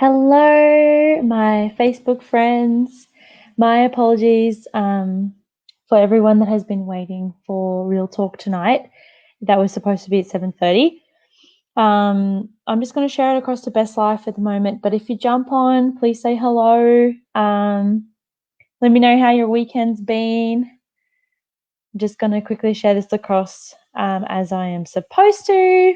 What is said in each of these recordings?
Hello, my Facebook friends. My apologies for everyone that has been waiting for Real Talk tonight. That was supposed to be at 7:30. I'm just going to share it across to Best Life at the moment, but if you jump on, please say hello. Let me know how your weekend's been. I'm just going to quickly share this across as I am supposed to.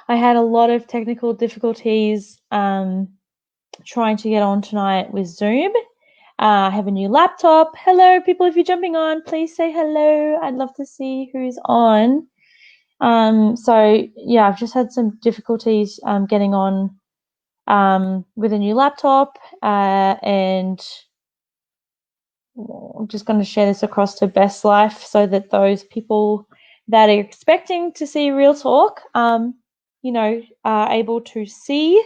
I had a lot of technical difficulties trying to get on tonight with Zoom. I have a new laptop. Hello, people. If you're jumping on, please say hello. I'd love to see who's on. So yeah, I've just had some difficulties getting on with a new laptop, and I'm just going to share this across to Best Life so that those people that are expecting to see Real Talk, are able to see.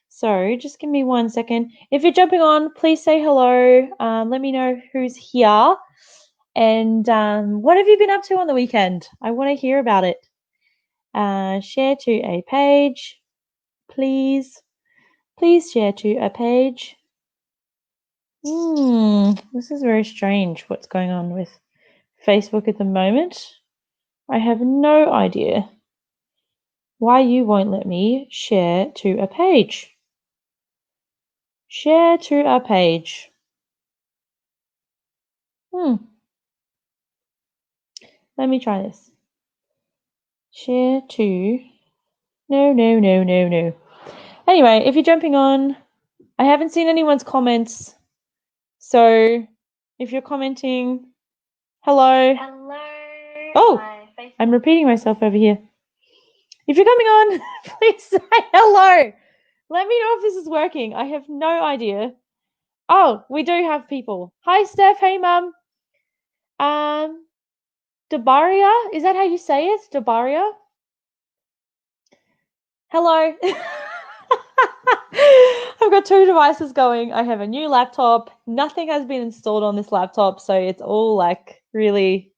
So just give me 1 second. If you're jumping on, please say hello. Let me know who's here. And what have you been up to on the weekend? I want to hear about it. Share to a page, please. Please share to a page. This is very strange what's going on with Facebook at the moment. I have no idea why you won't let me share to a page. Share to a page. Let me try this. Share to. No. Anyway, if you're jumping on, I haven't seen anyone's comments. So if you're commenting, hello. Hello. Oh, I'm repeating myself over here. If you're coming on, please say hello. Let me know if this is working. I have no idea. Oh, we do have people. Hi, Steph. Hey, Mum. Dabaria, is that how you say it? Dabaria? Hello. I've got two devices going. I have a new laptop. Nothing has been installed on this laptop, so it's all like really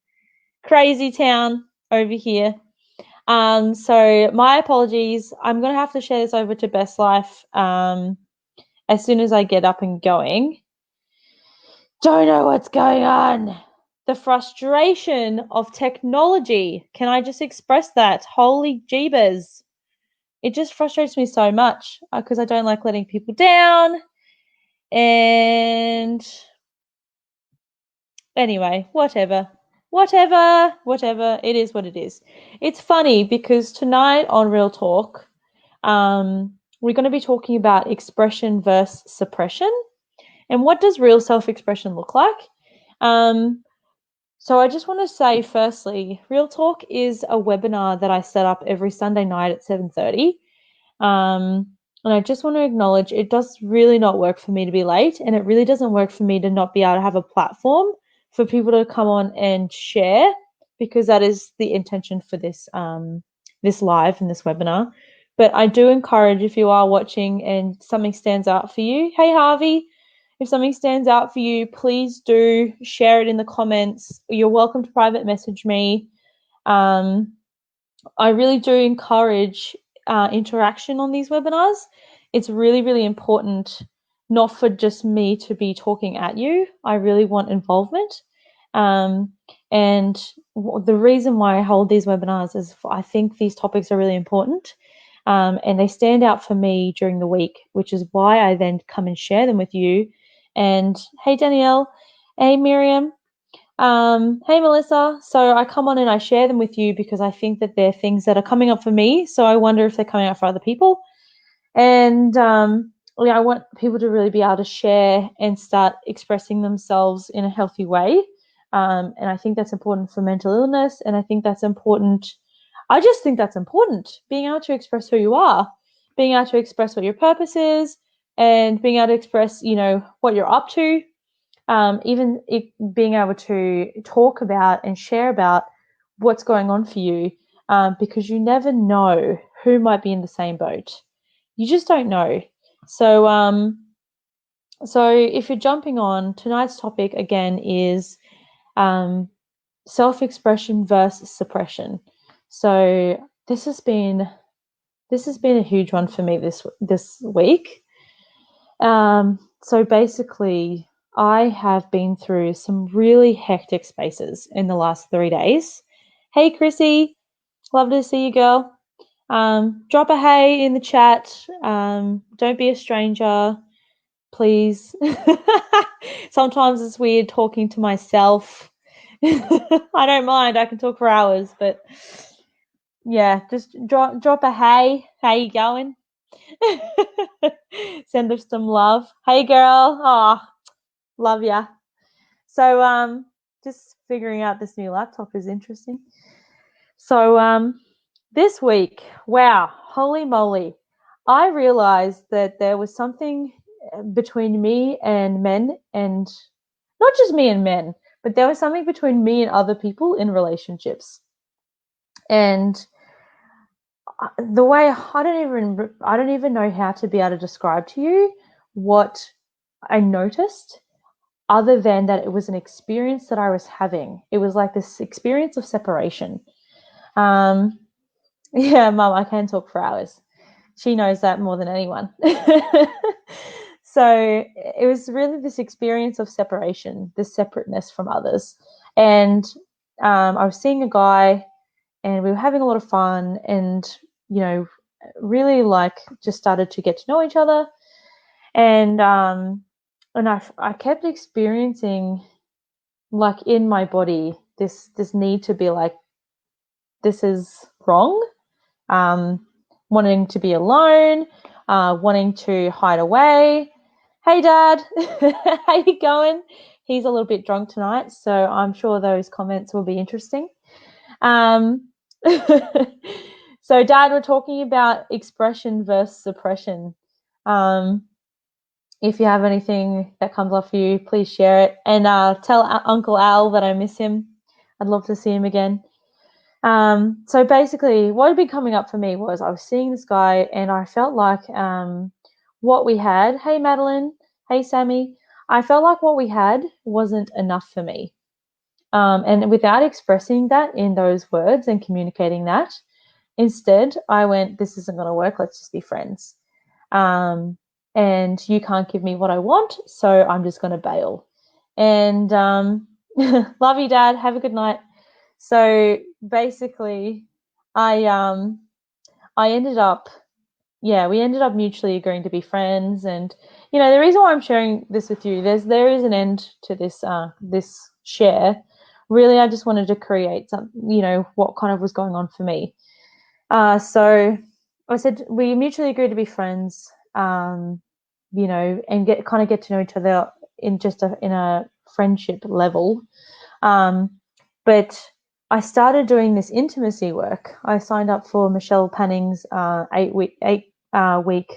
crazy town over here. So my apologies. I'm going to have to share this over to Best Life as soon as I get up and going. Don't know what's going on. The frustration of technology. Can I just express that? Holy jeebus. It just frustrates me so much because I don't like letting people down. And anyway, whatever. It is what it is. It's funny because tonight on Real Talk, we're going to be talking about expression versus suppression. And what does real self-expression look like? So I just want to say, firstly, Real Talk is a webinar that I set up every Sunday night at 7:30. And I just want to acknowledge it does really not work for me to be late, and it really doesn't work for me to not be able to have a platform for people to come on and share, because that is the intention for this this live and this webinar. But I do encourage, if you are watching and something stands out for you, hey Harvey, if something stands out for you, please do share it in the comments. You're welcome to private message me. I really do encourage interaction on these webinars. It's really, really important, not for just me to be talking at you. I really want involvement. And the reason why I hold these webinars is I think these topics are really important. And they stand out for me during the week, which is why I then come and share them with you. And hey, Danielle. Hey, Miriam. Hey, Melissa. So I come on and I share them with you because I think that they're things that are coming up for me. So I wonder if they're coming up for other people. And I want people to really be able to share and start expressing themselves in a healthy way. And I think that's important for mental illness. And I think that's important. I just think that's important, being able to express who you are, being able to express what your purpose is, and being able to express, what you're up to. Even being able to talk about and share about what's going on for you, because you never know who might be in the same boat. You just don't know. So if you're jumping on, tonight's topic again is self-expression versus suppression. So this has been this has been a huge one for me this week. So basically, I have been through some really hectic spaces in the last 3 days. Hey, Chrissy, love to see you, girl. Drop a hey in the chat. Don't be a stranger, please. Sometimes it's weird talking to myself. I don't mind. I can talk for hours, but yeah, just drop a hey. How you going? Send us some love. Hey, girl. Oh, love ya. So, just figuring out this new laptop is interesting. So, this week, wow, holy moly, I realized that there was something between me and men, and not just me and men, but there was something between me and other people in relationships. And the way I don't even know how to be able to describe to you what I noticed, other than that it was an experience that I was having. It was like this experience of separation. Yeah, Mum, I can talk for hours. She knows that more than anyone. So it was really this experience of separation, this separateness from others. And I was seeing a guy, and we were having a lot of fun, and really like just started to get to know each other. And I kept experiencing, like, in my body, this need to be like, this is wrong. Wanting to be alone, wanting to hide away. Hey, Dad, how you going? He's a little bit drunk tonight, so I'm sure those comments will be interesting. So, Dad, we're talking about expression versus suppression. If you have anything that comes off you, please share it. And tell Uncle Al that I miss him. I'd love to see him again. So basically, what had been coming up for me was I was seeing this guy, and I felt like what we had, hey, Madeline, hey, Sammy, I felt like what we had wasn't enough for me. And without expressing that in those words and communicating that, instead, I went, this isn't going to work. Let's just be friends. And you can't give me what I want, so I'm just going to bail. And love you, Dad. Have a good night. So basically, I ended up, we ended up mutually agreeing to be friends. And the reason why I'm sharing this with you, there is an end to this this share. Really, I just wanted to create some, what kind of was going on for me. So I said we mutually agreed to be friends, and get to know each other in just in a friendship level. But I started doing this intimacy work. I signed up for Michelle Panning's 8-week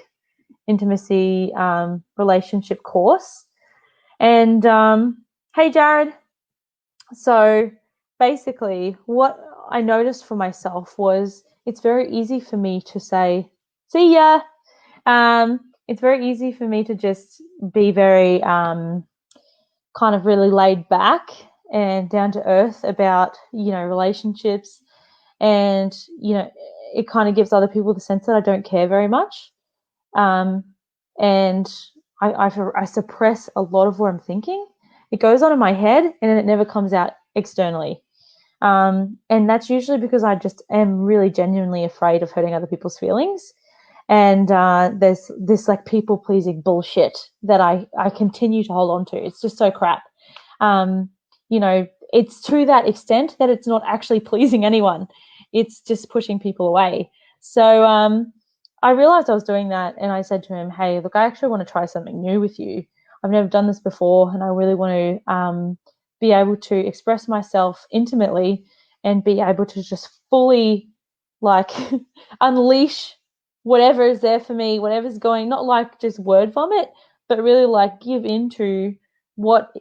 intimacy relationship course. And hey, Jared. So basically, what I noticed for myself was it's very easy for me to say, see ya. It's very easy for me to just be very kind of really laid back and down to earth about, relationships. And, it kind of gives other people the sense that I don't care very much. And I suppress a lot of what I'm thinking. It goes on in my head and then it never comes out externally. And that's usually because I just am really genuinely afraid of hurting other people's feelings. And there's this like people pleasing bullshit that I continue to hold on to. It's just so crap. It's to that extent that it's not actually pleasing anyone. It's just pushing people away. So I realized I was doing that, and I said to him, hey, look, I actually want to try something new with you. I've never done this before, and I really want to be able to express myself intimately and be able to just fully like unleash whatever is there for me, whatever's going, not like just word vomit, but really like give into what,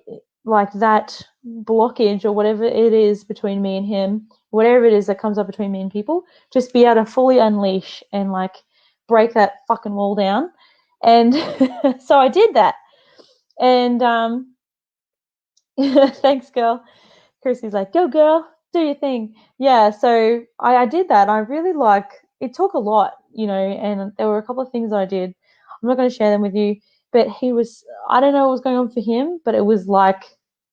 like that blockage or whatever it is between me and him, whatever it is that comes up between me and people, just be able to fully unleash and like break that fucking wall down. And so I did that. And thanks, girl. Chrissy's like, go, girl, do your thing. Yeah, so I did that. I really it took a lot. and there were a couple of things that I did. I'm not going to share them with you, but I don't know what was going on for him, but it was like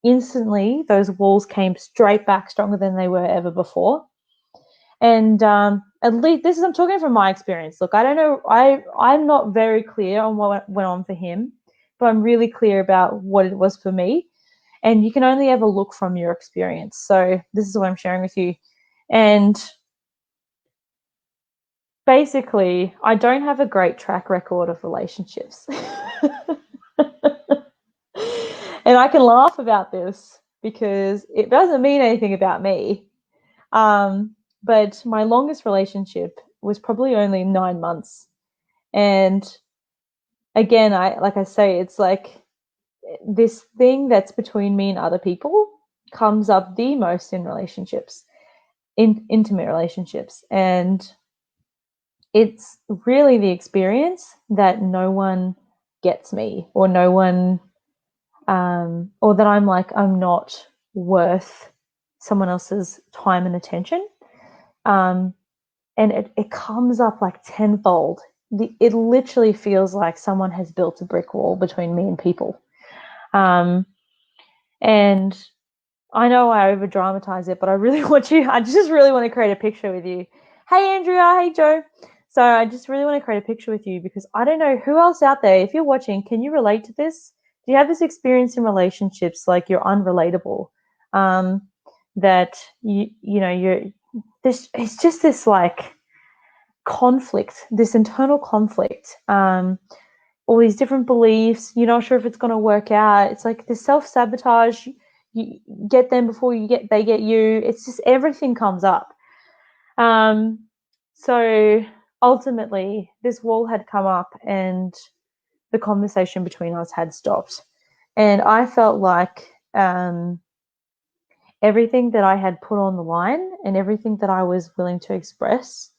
instantly those walls came straight back stronger than they were ever before. And at least I'm talking from my experience. Look, I don't know. I'm not very clear on what went on for him, but I'm really clear about what it was for me. And you can only ever look from your experience. So this is what I'm sharing with you. And basically, I don't have a great track record of relationships. And I can laugh about this because it doesn't mean anything about me. But my longest relationship was probably only 9 months. And again, like I say, it's like this thing that's between me and other people comes up the most in relationships, in intimate relationships. And it's really the experience that no one gets me, or no one, or that I'm not worth someone else's time and attention. And it comes up like tenfold. It literally feels like someone has built a brick wall between me and people. And I know I over dramatize it, but I just really want to create a picture with you. Hey, Andrea. Hey, Joe. So I just really want to create a picture with you because I don't know who else out there, if you're watching, can you relate to this? Do you have this experience in relationships like you're unrelatable? That it's just this like conflict, this internal conflict, all these different beliefs. You're not sure if it's going to work out. It's like the self-sabotage. You get them before they get you. It's just everything comes up. So ultimately, this wall had come up and the conversation between us had stopped. And I felt like everything that I had put on the line and everything that I was willing to express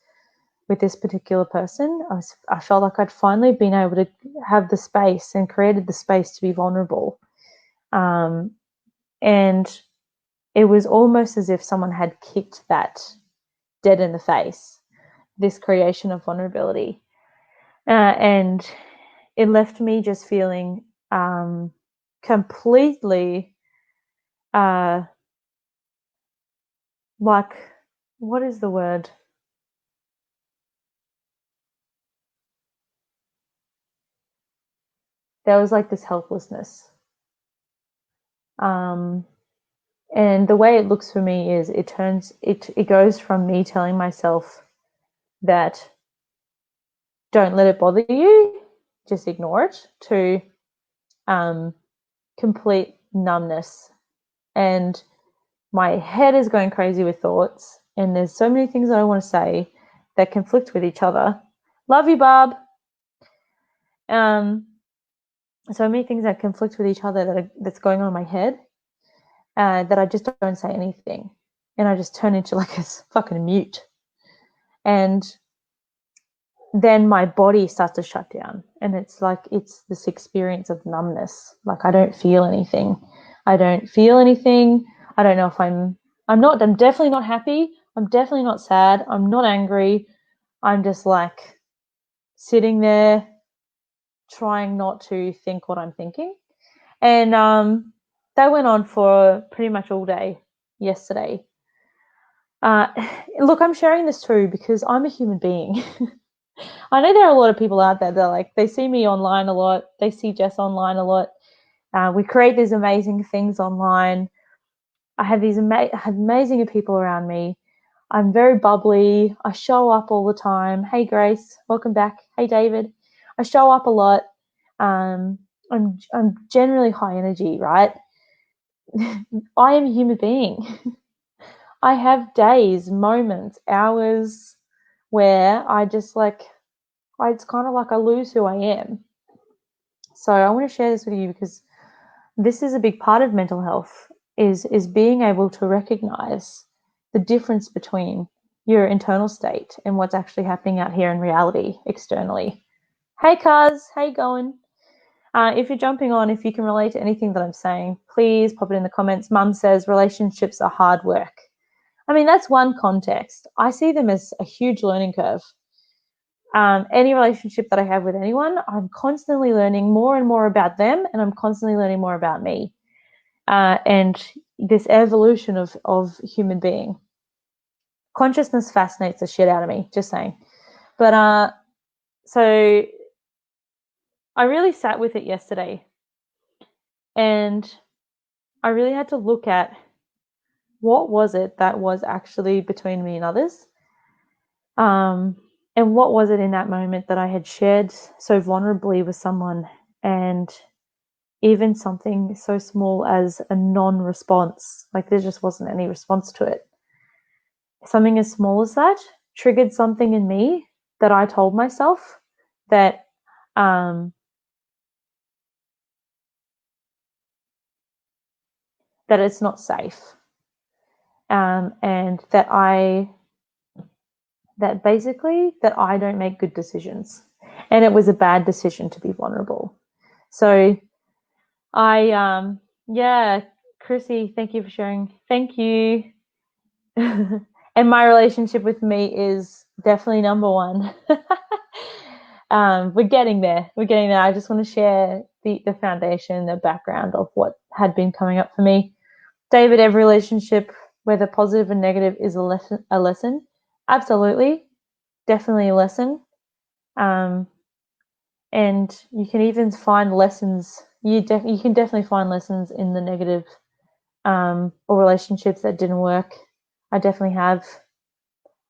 with this particular person, I felt like I'd finally been able to have the space and created the space to be vulnerable. And it was almost as if someone had kicked that dead in the face, this creation of vulnerability. And it left me just feeling completely like, what is the word? There was like this helplessness. And the way it looks for me is it goes from me telling myself that don't let it bother you, just ignore it, to complete numbness. And my head is going crazy with thoughts, and there's so many things that I want to say that conflict with each other. Love you, Barb. So many things that conflict with each other that's going on in my head, that I just don't say anything, and I just turn into like a fucking mute. And then my body starts to shut down, and it's like it's this experience of numbness. Like I don't feel anything. I don't know if I'm definitely not happy. I'm definitely not sad. I'm not angry. I'm just like sitting there trying not to think what I'm thinking. And that went on for pretty much all day yesterday. Look, I'm sharing this too because I'm a human being. I know there are a lot of people out there that like they see me online a lot. They see Jess online a lot. We create these amazing things online. I have these amazing people around me. I'm very bubbly. I show up all the time. Hey, Grace, welcome back. Hey, David. I show up a lot. I'm generally high energy, right? I am a human being. I have days, moments, hours where I just it's kind of like I lose who I am. So I want to share this with you because this is a big part of mental health is being able to recognize the difference between your internal state and what's actually happening out here in reality externally. Hey, Kaz, how you going? If you're jumping on, if you can relate to anything that I'm saying, please pop it in the comments. Mum says relationships are hard work. I mean, that's one context. I see them as a huge learning curve. any relationship that I have with anyone, I'm constantly learning more and more about them, and I'm constantly learning more about me, and this evolution of human being. Consciousness fascinates the shit out of me, just saying. But so I really sat with it yesterday, and I really had to look at what was it that was actually between me and others. And what was it in that moment that I had shared so vulnerably with someone, and even something so small as a non-response, like there just wasn't any response to it. Something as small as that triggered something in me that I told myself that that it's not safe, and that basically that I don't make good decisions, and it was a bad decision to be vulnerable. So yeah, Chrissy, thank you for sharing. Thank you. And my relationship with me is definitely number one. We're getting there. I just want to share the foundation, the background of what had been coming up for me. David, every relationship, whether positive or negative, is a lesson. Absolutely. Definitely a lesson. And you can even find lessons. You can definitely find lessons in the negative or relationships that didn't work. I definitely have.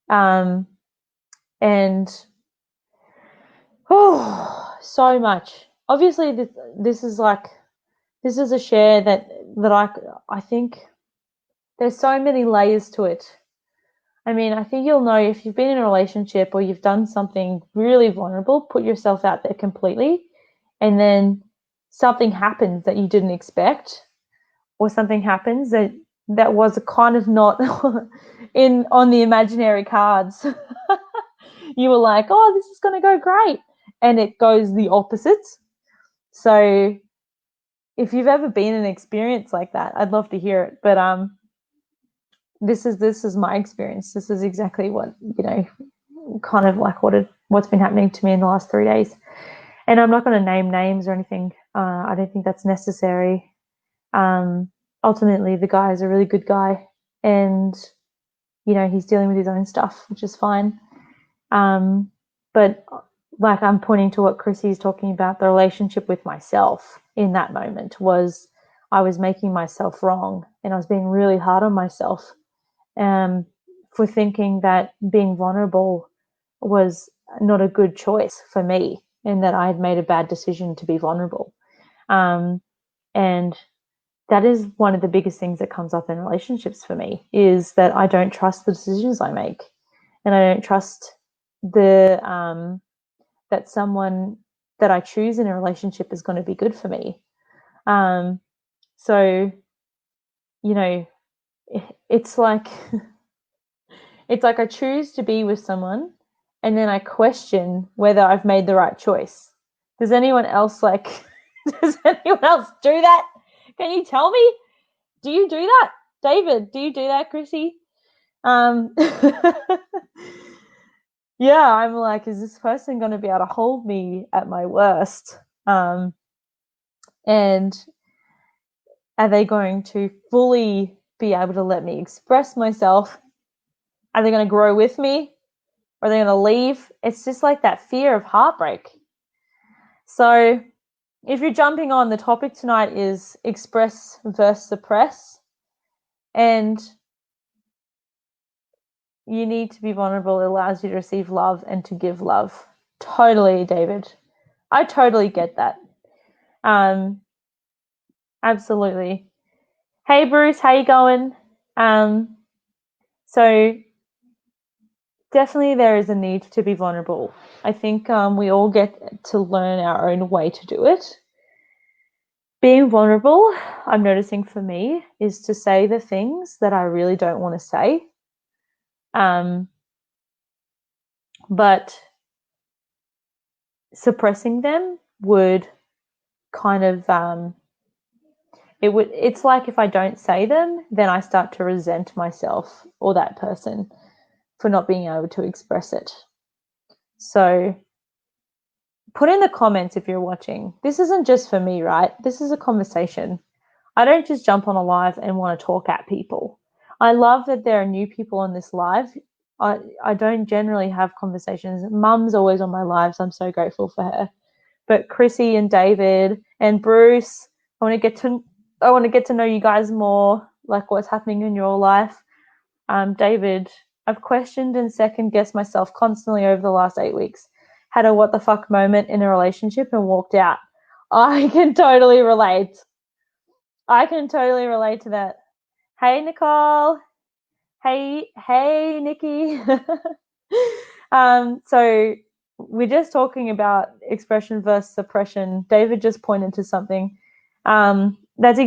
And so much. Obviously, this is a share that I think there's so many layers to it. I mean, I think you'll know if you've been in a relationship or you've done something really vulnerable, put yourself out there completely, and then something happens that you didn't expect, or something happens that was kind of not on the imaginary cards. You were like, oh, this is going to go great, and it goes the opposite. So if you've ever been in an experience like that, I'd love to hear it. But this is my experience. This is exactly what, kind of like what's been happening to me in the last 3 days. And I'm not going to name names or anything. I don't think that's necessary. Ultimately, the guy is a really good guy, and he's dealing with his own stuff, which is fine. But like I'm pointing to what Chrissy is talking about, the relationship with myself in that moment was I was making myself wrong, and I was being really hard on myself for thinking that being vulnerable was not a good choice for me, and that I had made a bad decision to be vulnerable. And that is one of the biggest things that comes up in relationships for me, is that I don't trust the decisions I make, and I don't trust that someone that I choose in a relationship is going to be good for me. So, it's like I choose to be with someone, and then I question whether I've made the right choice. Does anyone else do that? Can you tell me? Do you do that? David, do you do that, Chrissy? Yeah, I'm like, is this person going to be able to hold me at my worst? And are they going to fully be able to let me express myself? Are they going to grow with me? Are they going to leave? It's just like that fear of heartbreak. So if you're jumping on, the topic tonight is express versus suppress. And you need to be vulnerable. It allows you to receive love and to give love. Totally, David. I totally get that. Absolutely. Hey, Bruce, how you going? So definitely there is a need to be vulnerable. I think we all get to learn our own way to do it. Being vulnerable, I'm noticing for me, is to say the things that I really don't want to say. But suppressing them would kind of it's like if I don't say them, then I start to resent myself or that person for not being able to express it. So put in the comments if you're watching. This isn't just for me, right? This is a conversation. I don't just jump on a live and want to talk at people. I love that there are new people on this live. I don't generally have conversations. Mum's always on my lives. I'm so grateful for her. But Chrissy and David and Bruce, I want to get to know you guys more, like what's happening in your life. David, I've questioned and second guessed myself constantly over the last 8 weeks. Had a what the fuck moment in a relationship and walked out. I can totally relate. To that. Hey, Nicole. Hey, Nikki. So we're just talking about expression versus suppression. David just pointed to something. That is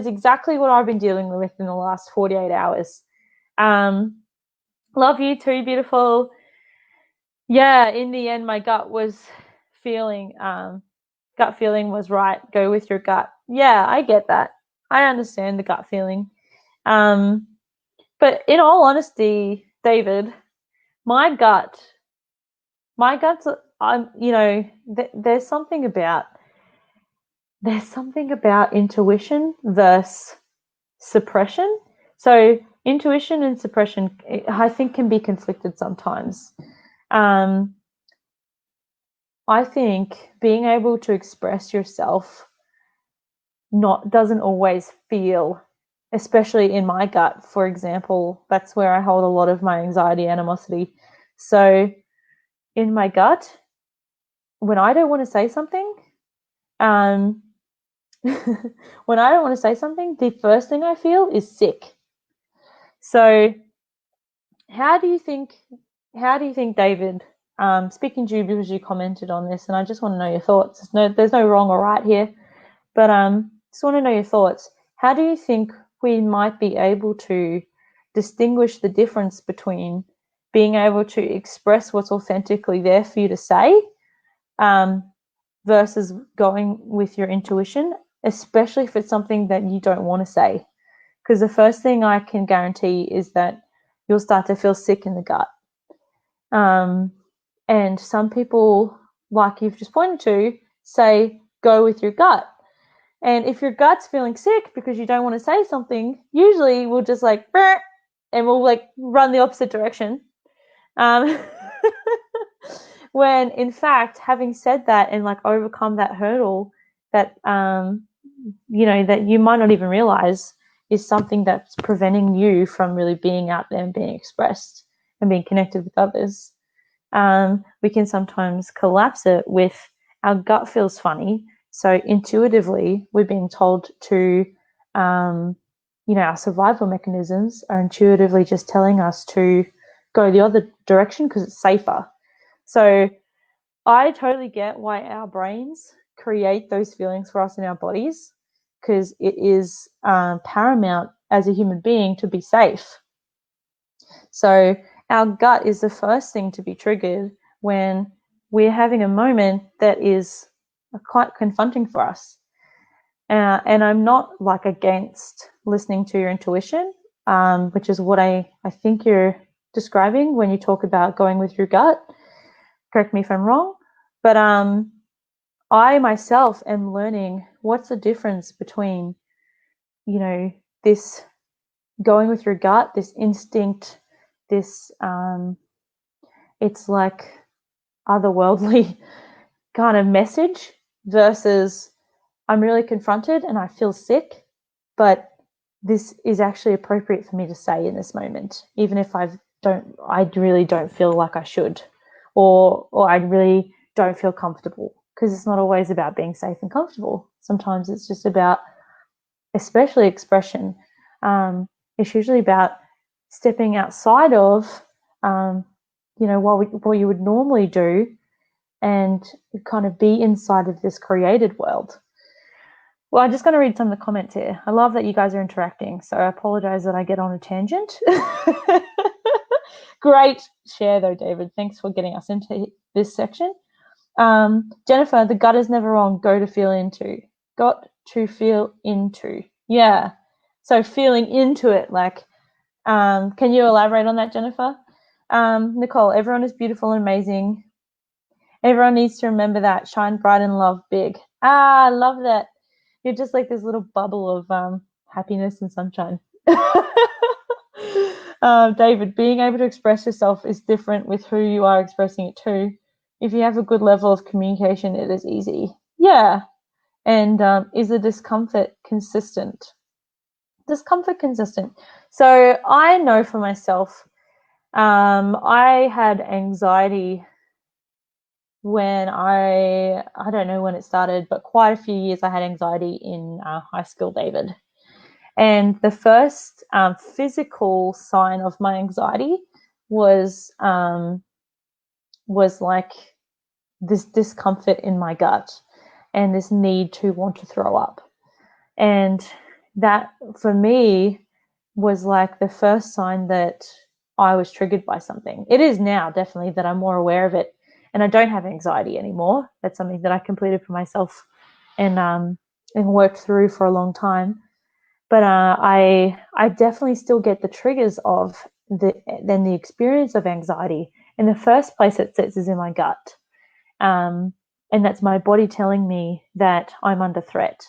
exactly what I've been dealing with in the last 48 hours. Love you too, beautiful. Yeah, in the end, my gut feeling was right. Go with your gut. Yeah, I get that. I understand the gut feeling. But in all honesty, David, my gut's, there's something about intuition versus suppression. So intuition and suppression, I think, can be conflicted sometimes. I think being able to express yourself doesn't always feel, especially in my gut, for example, that's where I hold a lot of my anxiety, animosity. So in my gut, when I don't want to say something, the first thing I feel is sick. So how do you think, David, speaking to you because you commented on this, and I just want to know your thoughts. There's no wrong or right here, but just want to know your thoughts. How do you think we might be able to distinguish the difference between being able to express what's authentically there for you to say versus going with your intuition, especially if it's something that you don't want to say? Because the first thing I can guarantee is that you'll start to feel sick in the gut. And some people, like you've just pointed to, say, go with your gut. And if your gut's feeling sick because you don't want to say something, usually we'll just and we'll run the opposite direction. When in fact, having said that and overcome that hurdle that, that you might not even realize is something that's preventing you from really being out there and being expressed and being connected with others. We can sometimes collapse it with our gut feels funny. So intuitively, we're being told to, our survival mechanisms are intuitively just telling us to go the other direction because it's safer. So I totally get why our brains create those feelings for us in our bodies, because it is paramount as a human being to be safe. So our gut is the first thing to be triggered when we're having a moment that is quite confronting for us. And I'm not against listening to your intuition, which is what I think you're describing when you talk about going with your gut. Correct me if I'm wrong. But I myself am learning what's the difference between, this going with your gut, this instinct, this it's like otherworldly kind of message versus I'm really confronted and I feel sick, but this is actually appropriate for me to say in this moment, even if I really don't feel like I should, or I really don't feel comfortable, because it's not always about being safe and comfortable. Sometimes it's just about, especially expression, it's usually about stepping outside of, what you would normally do and kind of be inside of this created world. Well, I'm just going to read some of the comments here. I love that you guys are interacting, so I apologize that I get on a tangent. Great share, though, David. Thanks for getting us into this section. Jennifer, the gut is never wrong. Go to feel into. Got to feel into. Yeah. So feeling into it, can you elaborate on that, Jennifer? Nicole, everyone is beautiful and amazing. Everyone needs to remember that. Shine bright and love big. Ah, I love that. You're just like this little bubble of happiness and sunshine. David, being able to express yourself is different with who you are expressing it to. If you have a good level of communication, it is easy. Yeah. And is the discomfort consistent? Discomfort consistent. So I know for myself, I had anxiety when I don't know when it started, but quite a few years I had anxiety in high school, David. And the first physical sign of my anxiety was like this discomfort in my gut and this need to want to throw up. And that for me was like the first sign that I was triggered by something. It is now definitely that I'm more aware of it and I don't have anxiety anymore. That's something that I completed for myself and worked through for a long time. But I definitely still get the triggers of the experience of anxiety. In the first place it sits is in my gut. And that's my body telling me that I'm under threat.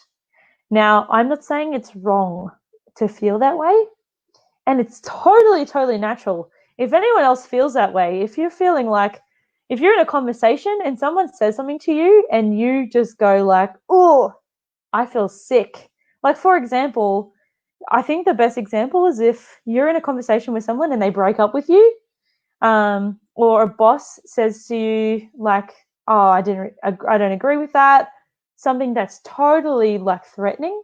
Now, I'm not saying it's wrong to feel that way, and it's totally, totally natural. If anyone else feels that way, if you're feeling like, if you're in a conversation and someone says something to you and you just go like, oh, I feel sick. Like, for example, I think the best example is if you're in a conversation with someone and they break up with you, or a boss says to you like, oh, I don't agree with that. Something that's totally like threatening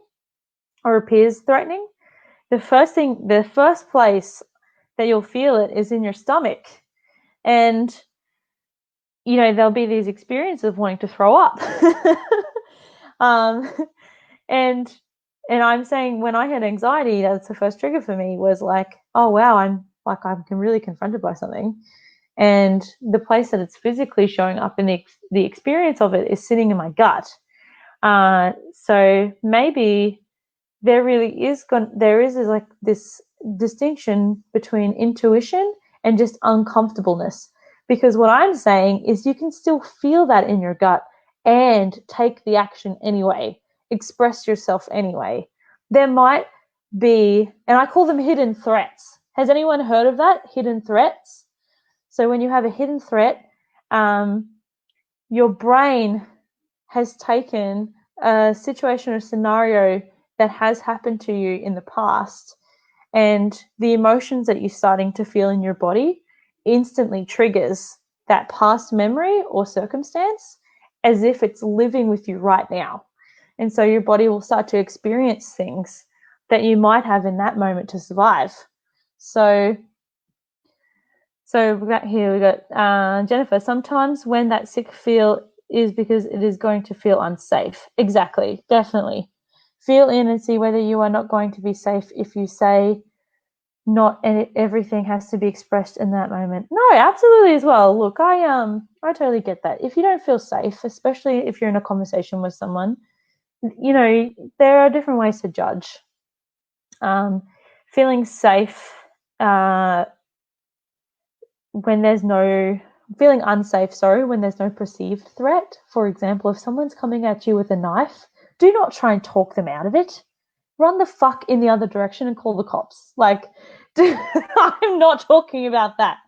or appears threatening. The first place that you'll feel it is in your stomach. And, you know, there'll be these experiences of wanting to throw up. um, and I'm saying when I had anxiety, that's the first trigger for me was like, oh, wow, I'm really confronted by something. And the place that it's physically showing up in the experience of it is sitting in my gut. So maybe there is like this distinction between intuition and just uncomfortableness. Because what I'm saying is you can still feel that in your gut and take the action anyway, express yourself anyway. There might be, and I call them hidden threats. Has anyone heard of that? Hidden threats? So when you have a hidden threat, your brain has taken a situation or scenario that has happened to you in the past, and the emotions that you're starting to feel in your body instantly triggers that past memory or circumstance as if it's living with you right now. And so your body will start to experience things that you might have in that moment to survive. So we got Jennifer. Sometimes when that sick feel is because it is going to feel unsafe. Exactly, definitely. Feel in and see whether you are not going to be safe if you say not everything has to be expressed in that moment. No, absolutely as well. Look, I totally get that. If you don't feel safe, especially if you're in a conversation with someone, you know, there are different ways to judge. Feeling safe when there's no feeling unsafe, when there's no perceived threat. For example, if someone's coming at you with a knife, do not try and talk them out of it. Run the fuck in the other direction and call the cops. Like, I'm not talking about that.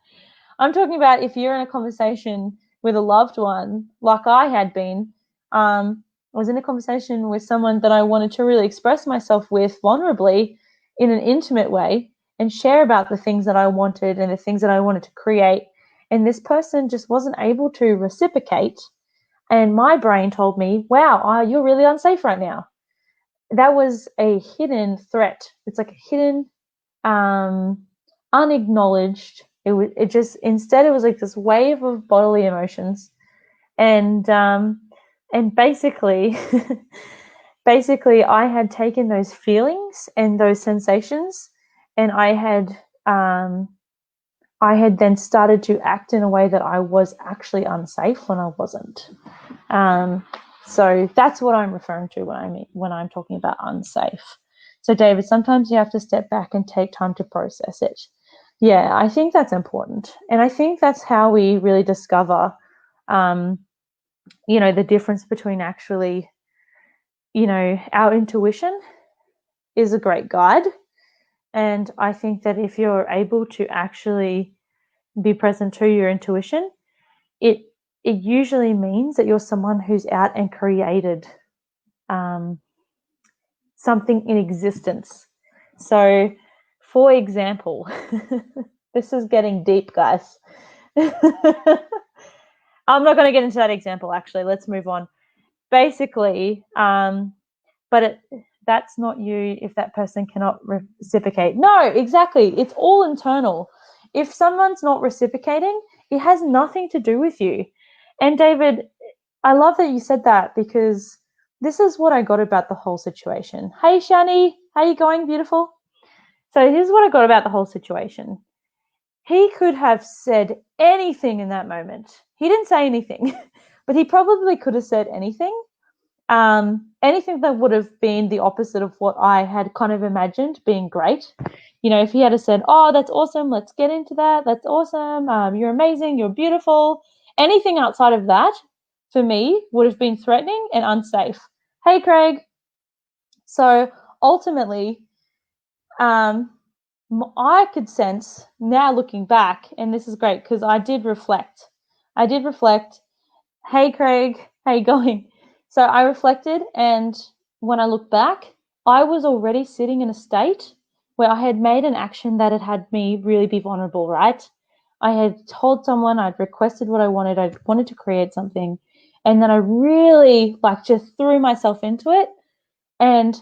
I'm talking about if you're in a conversation with a loved one, like I had been. I was in a conversation with someone that I wanted to really express myself with vulnerably in an intimate way and share about the things that I wanted and the things that I wanted to create. And this person just wasn't able to reciprocate. And my brain told me, wow, you're really unsafe right now. That was a hidden threat. It's like a hidden, unacknowledged. It was like this wave of bodily emotions. And basically, I had taken those feelings and those sensations, and I had then started to act in a way that I was actually unsafe when I wasn't. So that's what I'm referring to when I'm talking about unsafe. So David, sometimes you have to step back and take time to process it. Yeah, I think that's important. And I think that's how we really discover the difference between actually, our intuition is a great guide. And I think that if you're able to actually be present to your intuition, it usually means that you're someone who's out and created something in existence. So, for example, this is getting deep, guys. I'm not going to get into that example, actually. Let's move on. Basically, that's not you if that person cannot reciprocate. No, exactly. It's all internal. If someone's not reciprocating, it has nothing to do with you. And David, I love that you said that, because this is what I got about the whole situation. Hey, Shani, how you going, beautiful? So here's what I got about the whole situation. He could have said anything in that moment. He didn't say anything, but he probably could have said anything. Anything that would have been the opposite of what I had kind of imagined being great. If he had said, "Oh, that's awesome, let's get into that. That's awesome. You're amazing. You're beautiful." Anything outside of that, for me, would have been threatening and unsafe. Hey, Craig. So ultimately, I could sense now, looking back, and this is great because I did reflect. Hey, Craig, how you going? So I reflected, and when I look back, I was already sitting in a state where I had made an action that had me really be vulnerable, right? I had told someone, I'd requested what I wanted to create something, and then I really just threw myself into it. And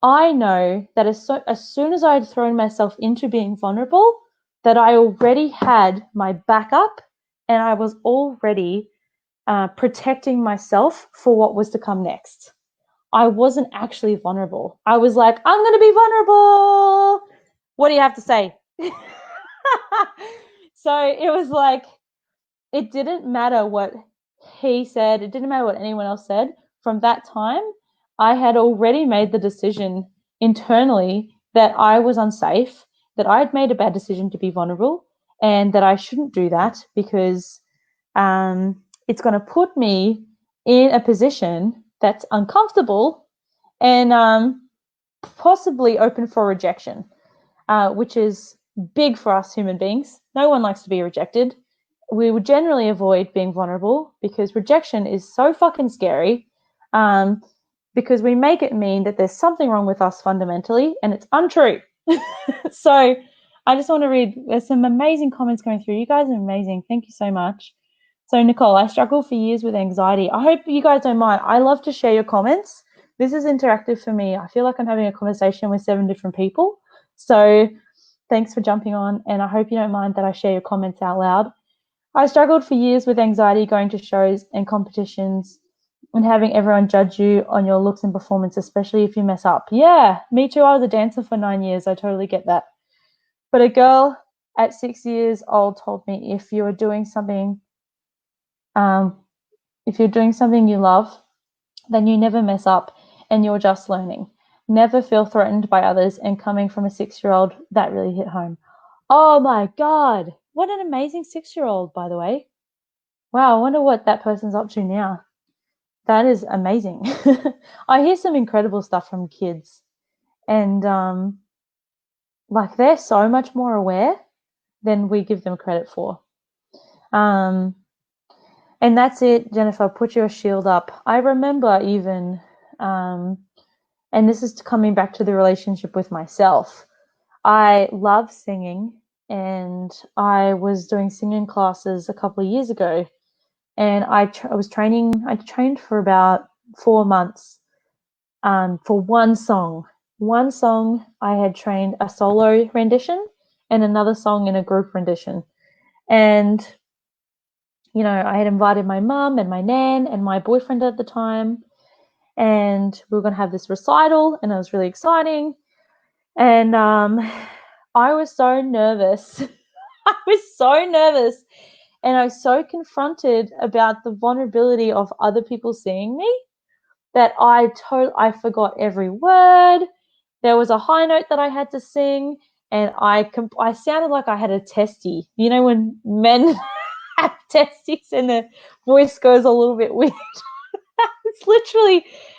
I know that as soon as I had thrown myself into being vulnerable, that I already had my backup, and I was already protecting myself for what was to come next. I wasn't actually vulnerable. I was like, I'm going to be vulnerable. What do you have to say? So it was like, it didn't matter what he said. It didn't matter what anyone else said. From that time, I had already made the decision internally that I was unsafe, that I had made a bad decision to be vulnerable, and that I shouldn't do that because it's going to put me in a position that's uncomfortable and possibly open for rejection, which is big for us human beings. No one likes to be rejected. We would generally avoid being vulnerable because rejection is so fucking scary, because we make it mean that there's something wrong with us fundamentally, and it's untrue. So I just want to read, there's some amazing comments going through. You guys are amazing. Thank you so much. So Nicole, I struggled for years with anxiety. I hope you guys don't mind. I love to share your comments. This is interactive for me. I feel like I'm having a conversation with 7 different people. So thanks for jumping on, and I hope you don't mind that I share your comments out loud. I struggled for years with anxiety going to shows and competitions and having everyone judge you on your looks and performance, especially if you mess up. Yeah, me too. I was a dancer for 9 years. I totally get that. But a girl at 6 years old told me, if you're doing something you love, then you never mess up and you're just learning. Never feel threatened by others. And coming from a 6-year-old, that really hit home. Oh my God. What an amazing 6-year-old, by the way. Wow, I wonder what that person's up to now. That is amazing. I hear some incredible stuff from kids, and they're so much more aware than we give them credit for. And that's it, Jennifer. Put your shield up. I remember even, and this is coming back to the relationship with myself. I love singing, and I was doing singing classes a couple of years ago, and I trained for about 4 months for one song. One song I had trained a solo rendition and another song in a group rendition. And, I had invited my mum and my nan and my boyfriend at the time, and we were going to have this recital, and it was really exciting. And I was so nervous. I was so nervous. And I was so confronted about the vulnerability of other people seeing me that I forgot every word. There was a high note that I had to sing, and I sounded like I had a testy. You know when men testes, and the voice goes a little bit weird.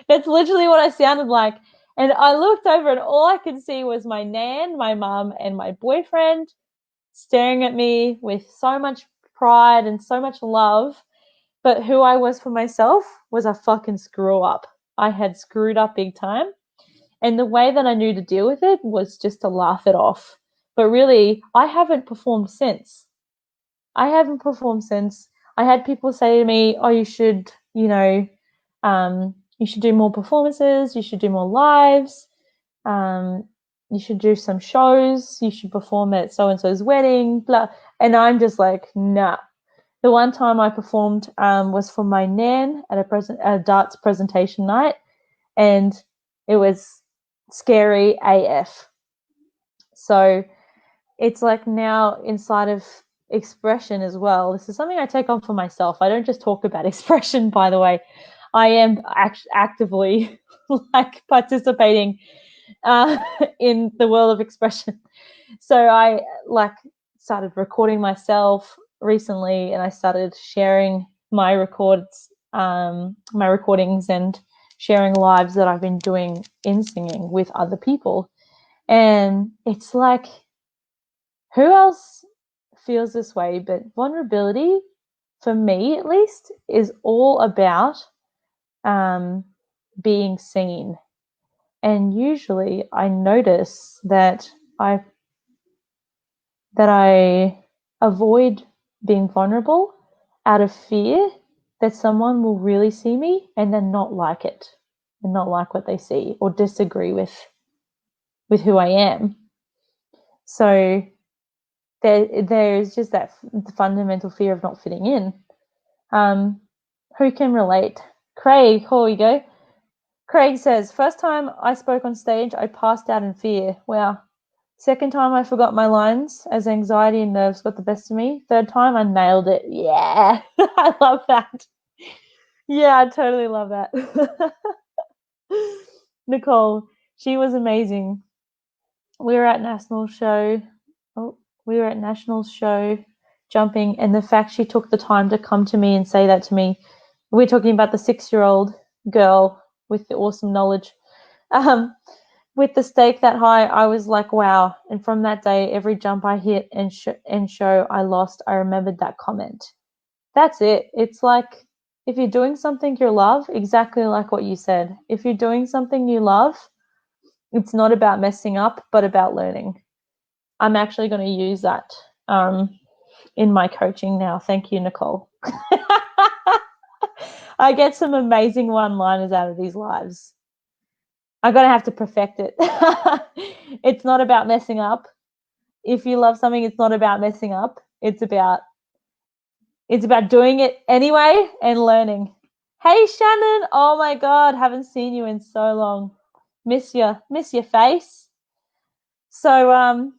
That's literally what I sounded like. And I looked over and all I could see was my nan, my mum, and my boyfriend staring at me with so much pride and so much love. But who I was for myself was a fucking screw up. I had screwed up big time. And the way that I knew to deal with it was just to laugh it off. But really, I haven't performed since. I haven't performed since. I had people say to me, "Oh, you should, you should do more performances. You should do more lives. You should do some shows. You should perform at so and so's wedding." Blah. And I'm just like, nah. The one time I performed was for my nan at a darts presentation night, and it was scary AF. So it's like now inside of expression as well. This is something I take on for myself. I don't just talk about expression, by the way. I am actively like participating in the world of expression. So I like started recording myself recently, and I started sharing my recordings and sharing lives that I've been doing in singing with other people. And it's like, who else feels this way? But vulnerability, for me at least, is all about being seen. And usually I notice that I avoid being vulnerable out of fear that someone will really see me and then not like it and not like what they see or disagree with who I am. So there's just that fundamental fear of not fitting in. Who can relate? Craig, here we go. Craig says, first time I spoke on stage, I passed out in fear. Wow. Second time I forgot my lines as anxiety and nerves got the best of me. Third time I nailed it. Yeah. I love that. Yeah, I totally love that. Nicole, she was amazing. We were at Nationals show. We were at Nationals show jumping, and the fact she took the time to come to me and say that to me. We're talking about the 6-year-old girl with the awesome knowledge. With the stake that high, I was like, wow. And from that day, every jump I hit and show I lost, I remembered that comment. That's it. It's like, if you're doing something you love, exactly like what you said, if you're doing something you love, it's not about messing up, but about learning. I'm actually going to use that in my coaching now. Thank you, Nicole. I get some amazing one-liners out of these lives. I'm going to have to perfect it. It's not about messing up. If you love something, it's not about messing up. It's about doing it anyway and learning. Hey, Shannon. Oh, my God. Haven't seen you in so long. Miss your face. So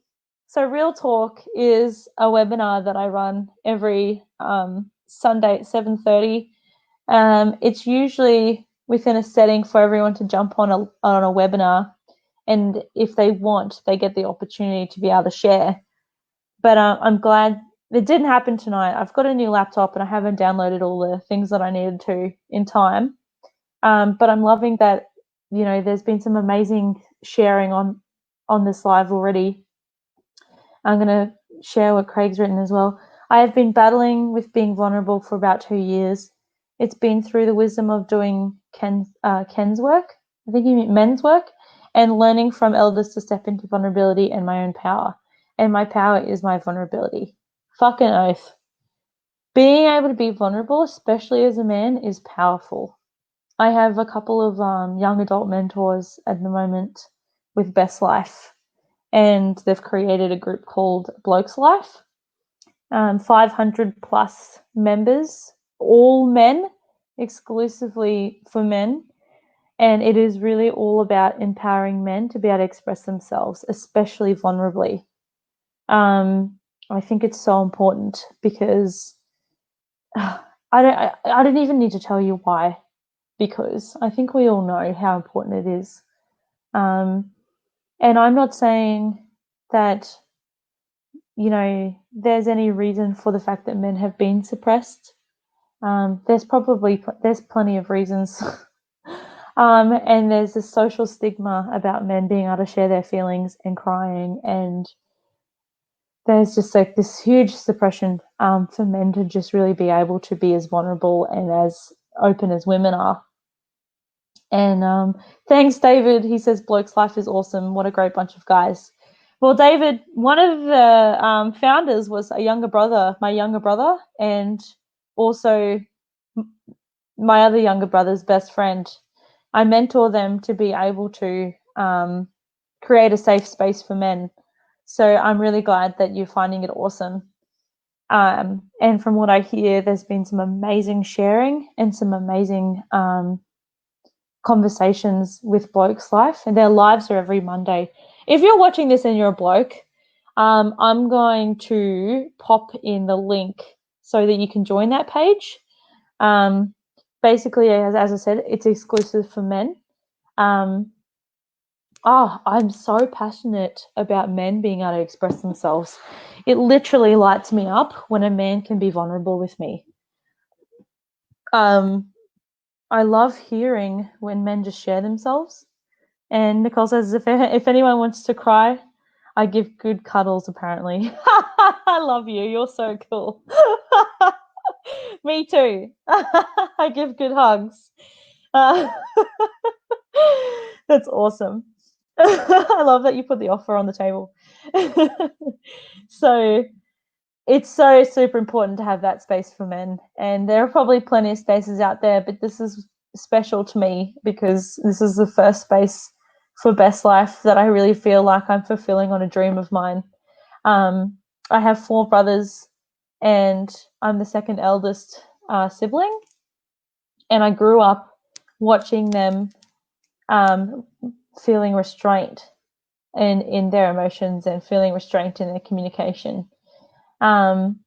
Real Talk is a webinar that I run every Sunday at 7:30. It's usually within a setting for everyone to jump on a webinar, and if they want, they get the opportunity to be able to share. But I'm glad it didn't happen tonight. I've got a new laptop and I haven't downloaded all the things that I needed to in time. But I'm loving that, there's been some amazing sharing on this live already. I'm going to share what Craig's written as well. I have been battling with being vulnerable for about 2 years. It's been through the wisdom of doing Ken's work. I think he meant men's work, and learning from elders to step into vulnerability and my own power. And my power is my vulnerability. Fucking oath. Being able to be vulnerable, especially as a man, is powerful. I have a couple of young adult mentors at the moment with BestLife, and they've created a group called Blokes Life. 500 plus members, all men, exclusively for men. And it is really all about empowering men to be able to express themselves, especially vulnerably. I think it's so important because I don't even need to tell you why, because I think we all know how important it is. And I'm not saying that there's any reason for the fact that men have been suppressed. There's plenty of reasons. And there's this social stigma about men being able to share their feelings and crying, and there's just like this huge suppression for men to just really be able to be as vulnerable and as open as women are. And thanks, David. He says, Bloke's Life is awesome. What a great bunch of guys. Well, David, one of the founders was my younger brother, and also my other younger brother's best friend. I mentor them to be able to create a safe space for men. So I'm really glad that you're finding it awesome. And from what I hear, there's been some amazing sharing and some amazing conversations with Bloke's Life, and their lives are every Monday. If you're watching this and you're a bloke, I'm going to pop in the link so that you can join that page. Basically, as I said, it's exclusive for men. I'm so passionate about men being able to express themselves. It literally lights me up when a man can be vulnerable with me. I love hearing when men just share themselves. And Nicole says, if anyone wants to cry, I give good cuddles, apparently. I love you. You're so cool. Me too. I give good hugs. That's awesome. I love that you put the offer on the table. So it's so super important to have that space for men. And there are probably plenty of spaces out there, but this is special to me because this is the first space for Best Life that I really feel like I'm fulfilling on a dream of mine. I have 4 brothers, and I'm the second eldest sibling. And I grew up watching them feeling restraint in their emotions and feeling restraint in their communication. And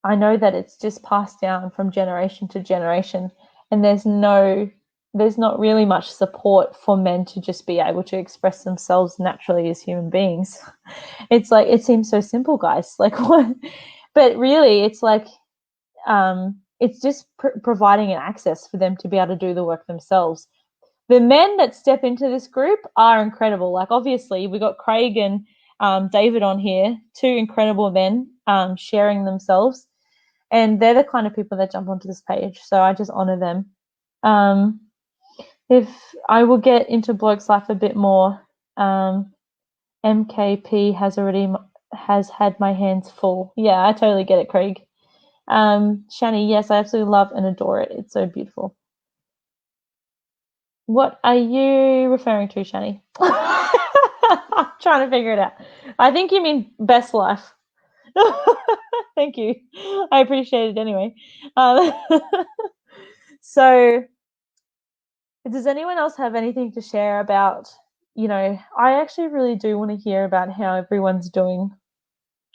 I know that it's just passed down from generation to generation, and there's not really much support for men to just be able to express themselves naturally as human beings. It's like, it seems so simple, guys. Like, what? But really, it's like, it's just providing an access for them to be able to do the work themselves. The men that step into this group are incredible. Like, obviously, we got Craig and David on here, 2 incredible men sharing themselves. And they're the kind of people that jump onto this page. So I just honor them. If I will get into Bloke's Life a bit more, MKP has had my hands full. Yeah, I totally get it, Craig. Shani, yes, I absolutely love and adore it. It's so beautiful. What are you referring to, Shani? I'm trying to figure it out. I think you mean Best Life. Thank you. I appreciate it anyway. So does anyone else have anything to share about, I actually really do want to hear about how everyone's doing.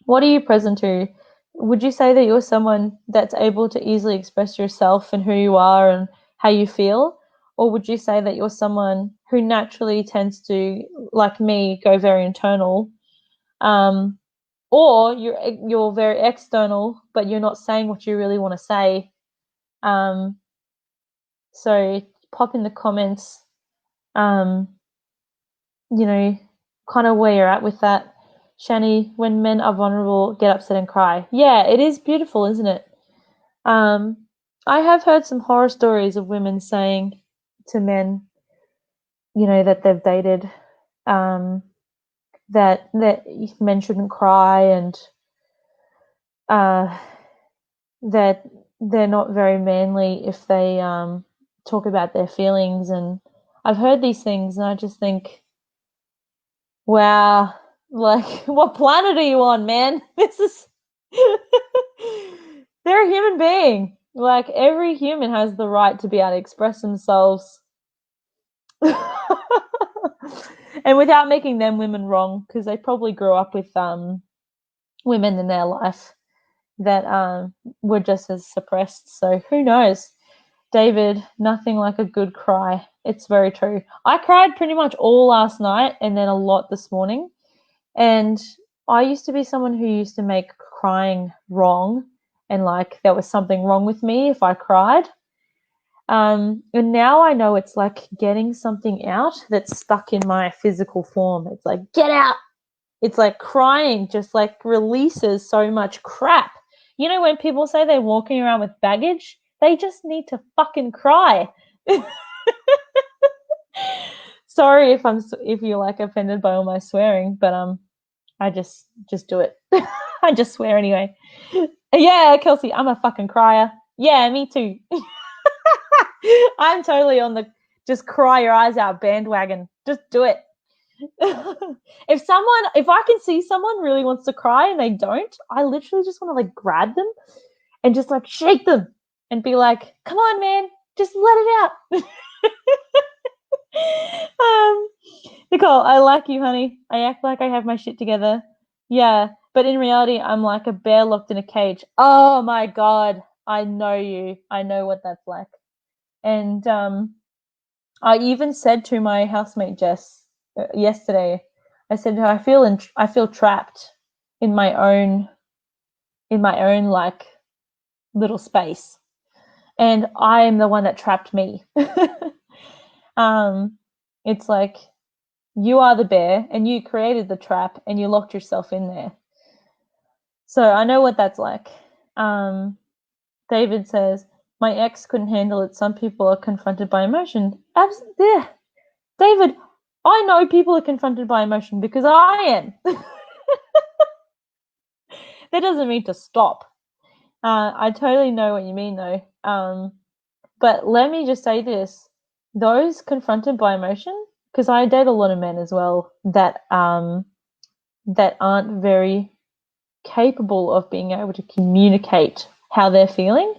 What are you present to? Would you say that you're someone that's able to easily express yourself and who you are and how you feel? Or would you say that you're someone who naturally tends to, like me, go very internal? Or you're very external, but you're not saying what you really want to say. So pop in the comments, kind of where you're at with that. Shani, when men are vulnerable, get upset and cry. Yeah, it is beautiful, isn't it? I have heard some horror stories of women saying to men, that they've dated, that men shouldn't cry, and that they're not very manly if they talk about their feelings. And I've heard these things, and I just think, wow, like, what planet are you on, man? This is they're a human being. Like, every human has the right to be able to express themselves and without making them women wrong, because they probably grew up with women in their life that were just as suppressed. So who knows? David, nothing like a good cry. It's very true. I cried pretty much all last night and then a lot this morning. And I used to be someone who used to make crying wrong, and like there was something wrong with me if I cried. And now I know it's like getting something out that's stuck in my physical form. It's like, get out. It's like crying just like releases so much crap. You know, when people say they're walking around with baggage, they just need to fucking cry. Sorry if you're like offended by all my swearing, but I just do it. I just swear anyway. Yeah, Kelsey, I'm a fucking crier. Yeah, me too. I'm totally on the just cry your eyes out bandwagon. Just do it. If I can see someone really wants to cry and they don't, I literally just want to like grab them and just like shake them and be like, come on, man, just let it out. um, Nicole, I like you, honey. I act like I have my shit together. Yeah, but in reality, I'm like a bear locked in a cage. Oh my God, I know you. I know what that's like. And I even said to my housemate Jess yesterday, I said to her, I feel trapped in my own like little space, and I am the one that trapped me. It's like you are the bear, and you created the trap, and you locked yourself in there. So I know what that's like. David says, my ex couldn't handle it. Some people are confronted by emotion. Yeah. David, I know people are confronted by emotion because I am. That doesn't mean to stop. I totally know what you mean, though. But let me just say this. Those confronted by emotion, because I date a lot of men as well that that aren't very capable of being able to communicate how they're feeling.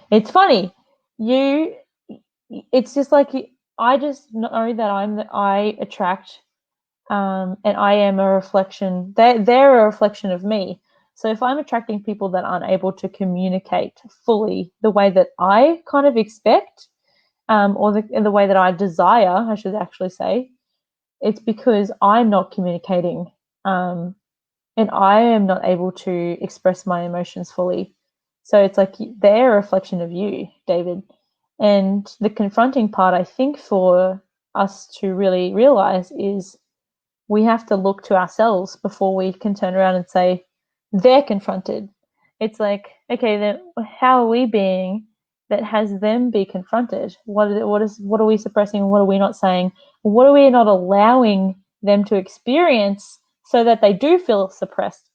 It's funny. It's just like I just know that I attract, and I am a reflection. They're a reflection of me. So if I'm attracting people that aren't able to communicate fully the way that I kind of expect, or the way that I desire, I should actually say, it's because I'm not communicating, and I am not able to express my emotions fully. So it's like they're a reflection of you, David. And the confronting part, I think, for us to really realize is we have to look to ourselves before we can turn around and say they're confronted. It's like, okay, then how are we being that has them be confronted? What are we suppressing? What are we not saying? What are we not allowing them to experience so that they do feel suppressed?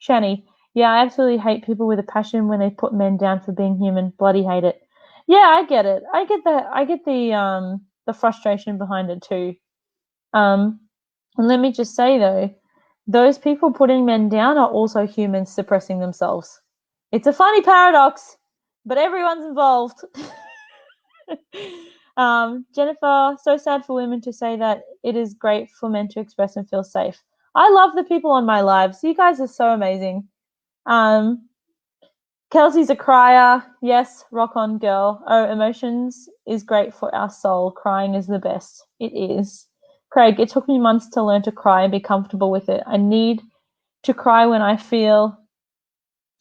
Shani, yeah, I absolutely hate people with a passion when they put men down for being human. Bloody hate it. Yeah, I get it. I get that. I get the frustration behind it too. And let me just say though, those people putting men down are also humans suppressing themselves. It's a funny paradox, but everyone's involved. Jennifer, so sad for women to say that it is great for men to express and feel safe. I love the people on my lives. You guys are so amazing. Kelsey's a crier. Yes, rock on, girl. Oh, emotions is great for our soul. Crying is the best. It is. Craig, it took me months to learn to cry and be comfortable with it. I need to cry when I feel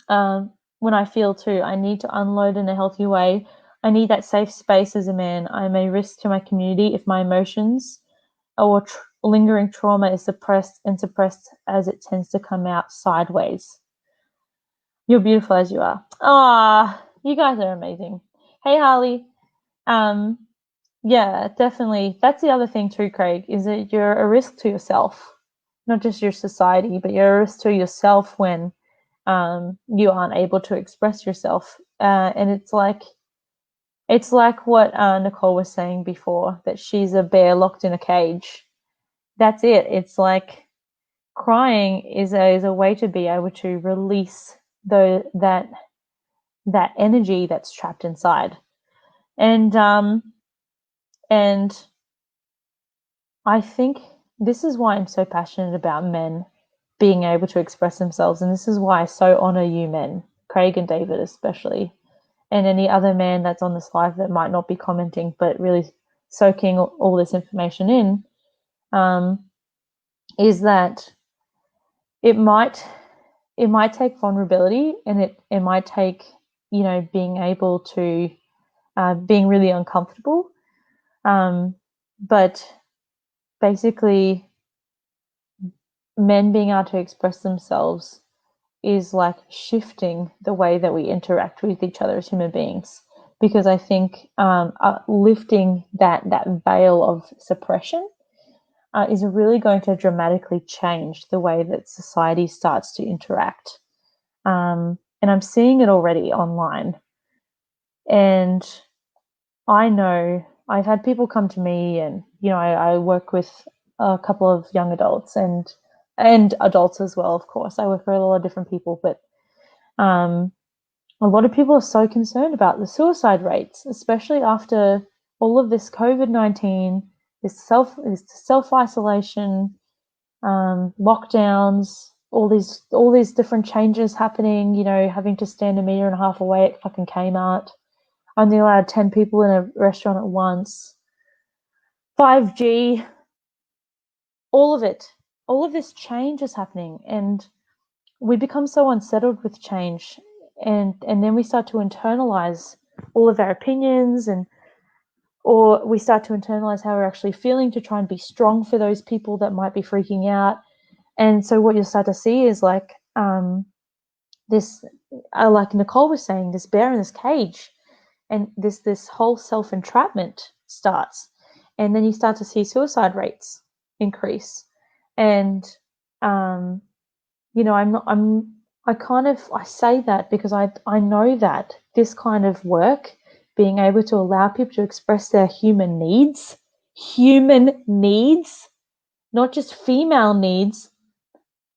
too. I need to unload in a healthy way. I need that safe space as a man. I'm a risk to my community if my emotions or lingering trauma is suppressed as it tends to come out sideways. You're beautiful as you are. Ah, you guys are amazing. Hey, Harley. Yeah, definitely. That's the other thing too, Craig, is that you're a risk to yourself, not just your society, but you're a risk to yourself when you aren't able to express yourself. And it's like what Nicole was saying before, that she's a bear locked in a cage. That's it. It's like crying is a way to be able to release that energy that's trapped inside. And I think this is why I'm so passionate about men being able to express themselves, and this is why I so honor you men, Craig and David especially, and any other man that's on this live that might not be commenting but really soaking all this information in, is that it might take vulnerability, and it might take, you know, being able to being really uncomfortable, but basically men being able to express themselves is like shifting the way that we interact with each other as human beings, because I think lifting that veil of suppression is really going to dramatically change the way that society starts to interact. And I'm seeing it already online. And I know I've had people come to me, and you know, I work with a couple of young adults and adults as well. Of course, I work with a lot of different people, but um, a lot of people are so concerned about the suicide rates, especially after all of this COVID-19, this self isolation, lockdowns, all these different changes happening. You know, having to stand a meter and a half away at fucking Kmart, only allowed 10 people in a restaurant at once, 5G, all of it, all of this change is happening, and we become so unsettled with change, and then we start to internalize all of our opinions, and or we start to internalize how we're actually feeling to try and be strong for those people that might be freaking out. And so what you'll start to see is like this, like Nicole was saying, this bear in this cage, and this whole self entrapment starts, and then you start to see suicide rates increase. And you know, I say that because I know that this kind of work, being able to allow people to express their human needs, not just female needs,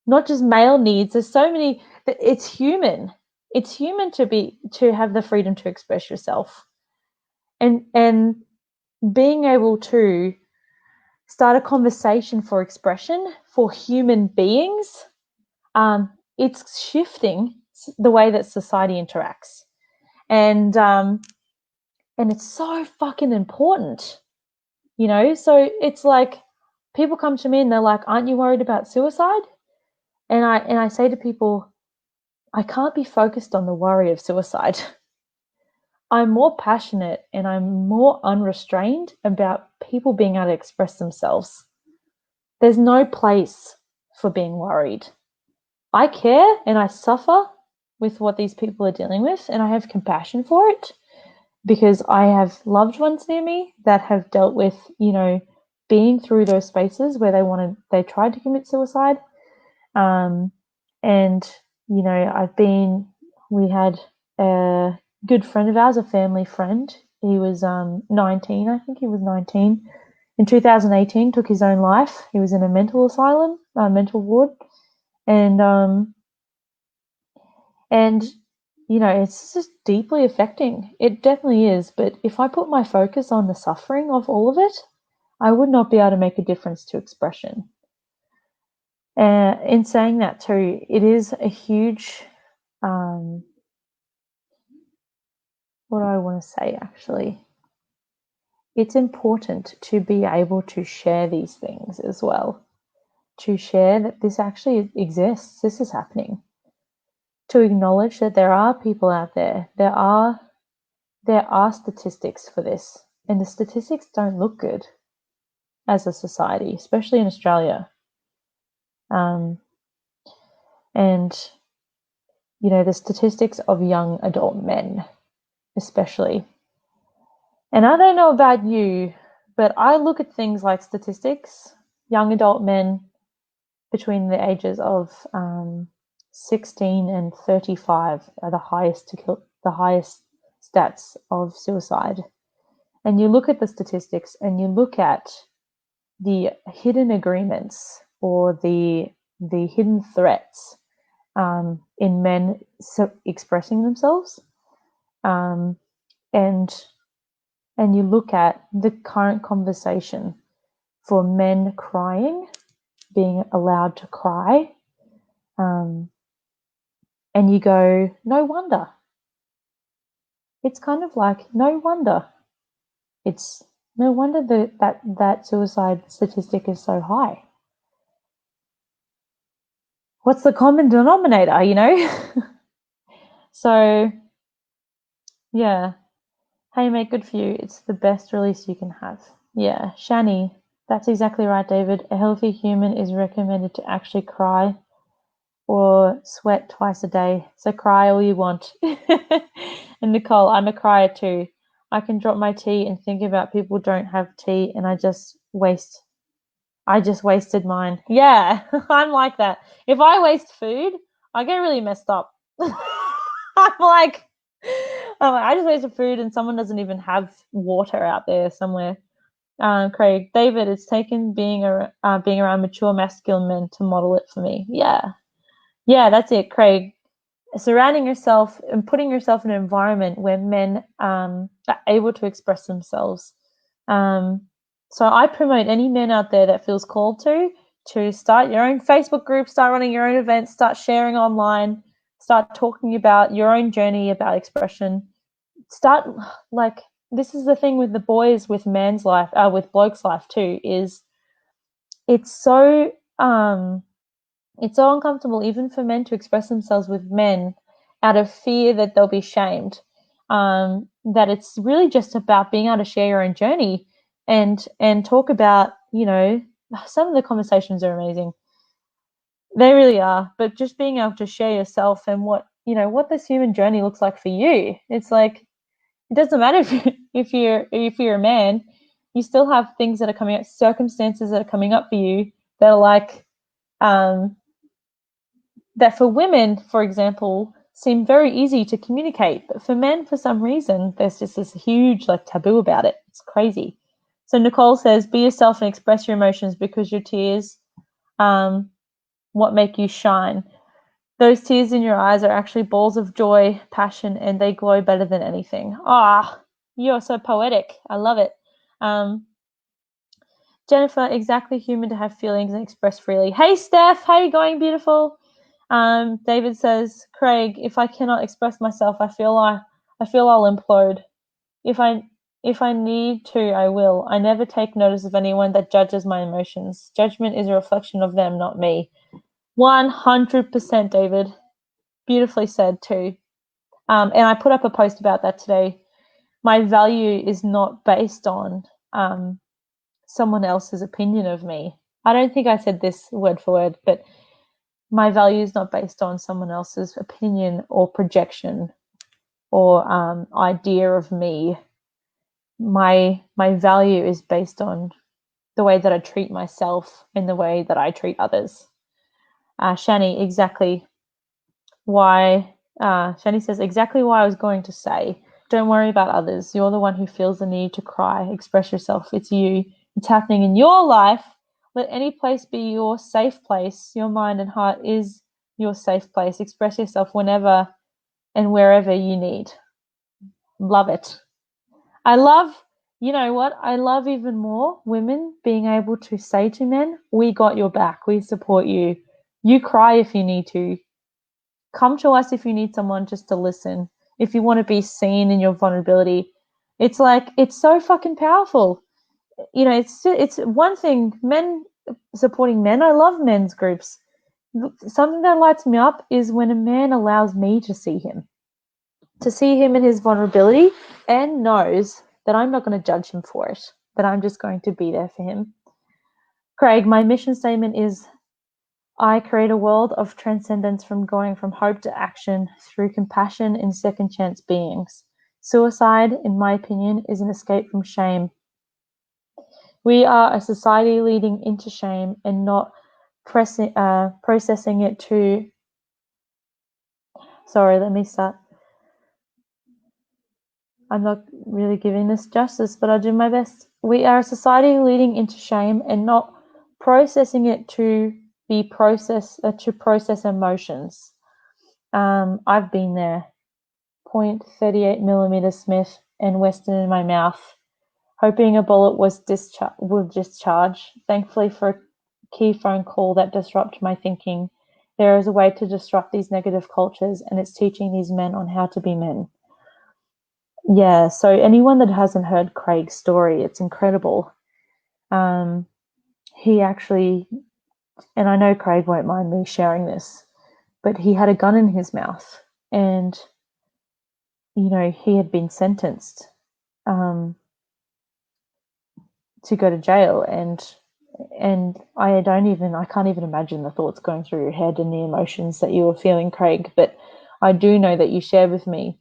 not just male needs. There's so many. It's human. It's human to have the freedom to express yourself, and being able to start a conversation for expression for human beings. It's shifting the way that society interacts, and it's so fucking important, you know. So it's like people come to me and they're like, "Aren't you worried about suicide?" And I say to people, I can't be focused on the worry of suicide. I'm more passionate and I'm more unrestrained about people being able to express themselves. There's no place for being worried. I care and I suffer with what these people are dealing with, and I have compassion for it because I have loved ones near me that have dealt with, you know, being through those spaces where they tried to commit suicide. And, you know, we had a good friend of ours, a family friend. He was 19, I think he was 19. In 2018, took his own life. He was in a mental asylum, mental ward. And you know, it's just deeply affecting. It definitely is. But if I put my focus on the suffering of all of it, I would not be able to make a difference to expression. In saying that too, it is a huge, what do I want to say actually? It's important to be able to share these things as well, to share that this actually exists, this is happening, to acknowledge that there are people out there, there are statistics for this, and the statistics don't look good as a society, especially in Australia. And you know, the statistics of young adult men, especially. And I don't know about you, but I look at things like statistics. Young adult men between the ages of 16 and 35 are the highest stats of suicide. And you look at the statistics and you look at the hidden agreements or the hidden threats in men expressing themselves, and you look at the current conversation for men crying, being allowed to cry, and you go, no wonder. It's kind of like, no wonder. It's no wonder that suicide statistic is so high. what's the common denominator, you know? So, yeah. Hey, mate, good for you. It's the best release you can have. Yeah, Shani, that's exactly right, David. A healthy human is recommended to actually cry or sweat twice a day. So cry all you want. And Nicole, I'm a crier too. I can drop my tea and think about people who don't have tea and I just wasted mine. Yeah, I'm like that. If I waste food, I get really messed up. I'm like, I just wasted food and someone doesn't even have water out there somewhere. Craig, David, it's taken being around mature masculine men to model it for me. Yeah, yeah, that's it, Craig. Surrounding yourself and putting yourself in an environment where men are able to express themselves. Um, so I promote any men out there that feels called to start your own Facebook group, start running your own events, start sharing online, start talking about your own journey about expression. Start like this is the thing with the boys with man's life, with bloke's life too, is it's so it's so uncomfortable even for men to express themselves with men out of fear that they'll be shamed. That it's really just about being able to share your own journey and talk about, you know, some of the conversations are amazing. They really are. But just being able to share yourself and what, you know, what this human journey looks like for you. It's like it doesn't matter if you're a man, you still have things that are coming up, circumstances that are coming up for you that are like um, that for women, for example, seem very easy to communicate, but for men, for some reason, there's just this huge like taboo about it. It's crazy. So Nicole says, "Be yourself and express your emotions because your tears, um, what make you shine. Those tears in your eyes are actually balls of joy, passion, and they glow better than anything." Ah, you're so poetic. I love it. Um, Jennifer, exactly human to have feelings and express freely. Hey, Steph, how you going, beautiful? David says, Craig, if I cannot express myself, I feel I'll implode. If I need to, I will. I never take notice of anyone that judges my emotions. Judgment is a reflection of them, not me. 100%, David. Beautifully said too. And I put up a post about that today. My value is not based on someone else's opinion of me. I don't think I said this word for word, but my value is not based on someone else's opinion or projection or idea of me. My value is based on the way that I treat myself and the way that I treat others. Shani, exactly why. Shani says exactly why I was going to say. Don't worry about others. You're the one who feels the need to cry. Express yourself. It's you. It's happening in your life. Let any place be your safe place. Your mind and heart is your safe place. Express yourself whenever and wherever you need. Love it. I love, you know what? I love even more women being able to say to men, we got your back. We support you. You cry if you need to. Come to us if you need someone just to listen. If you want to be seen in your vulnerability. It's like, it's so fucking powerful. You know, it's one thing, men supporting men. I love men's groups. Something that lights me up is when a man allows me to see him in his vulnerability and knows that I'm not going to judge him for it, that I'm just going to be there for him. Craig, my mission statement is I create a world of transcendence from going from hope to action through compassion and second chance beings. Suicide, in my opinion, is an escape from shame. We are a society leading into shame and not processing it to. Sorry, let me start. I'm not really giving this justice, but I'll do my best. We are a society leading into shame and not processing it to process emotions. I've been there. .38 millimeter Smith and Western in my mouth, hoping a bullet would discharge. Thankfully for a key phone call that disrupted my thinking. There is a way to disrupt these negative cultures, and it's teaching these men on how to be men. Yeah, so anyone that hasn't heard Craig's story, it's incredible. He actually And I know Craig won't mind me sharing this, but he had a gun in his mouth, and he had been sentenced to go to jail, and I can't even imagine the thoughts going through your head and the emotions that you were feeling, Craig. But I do know that you shared with me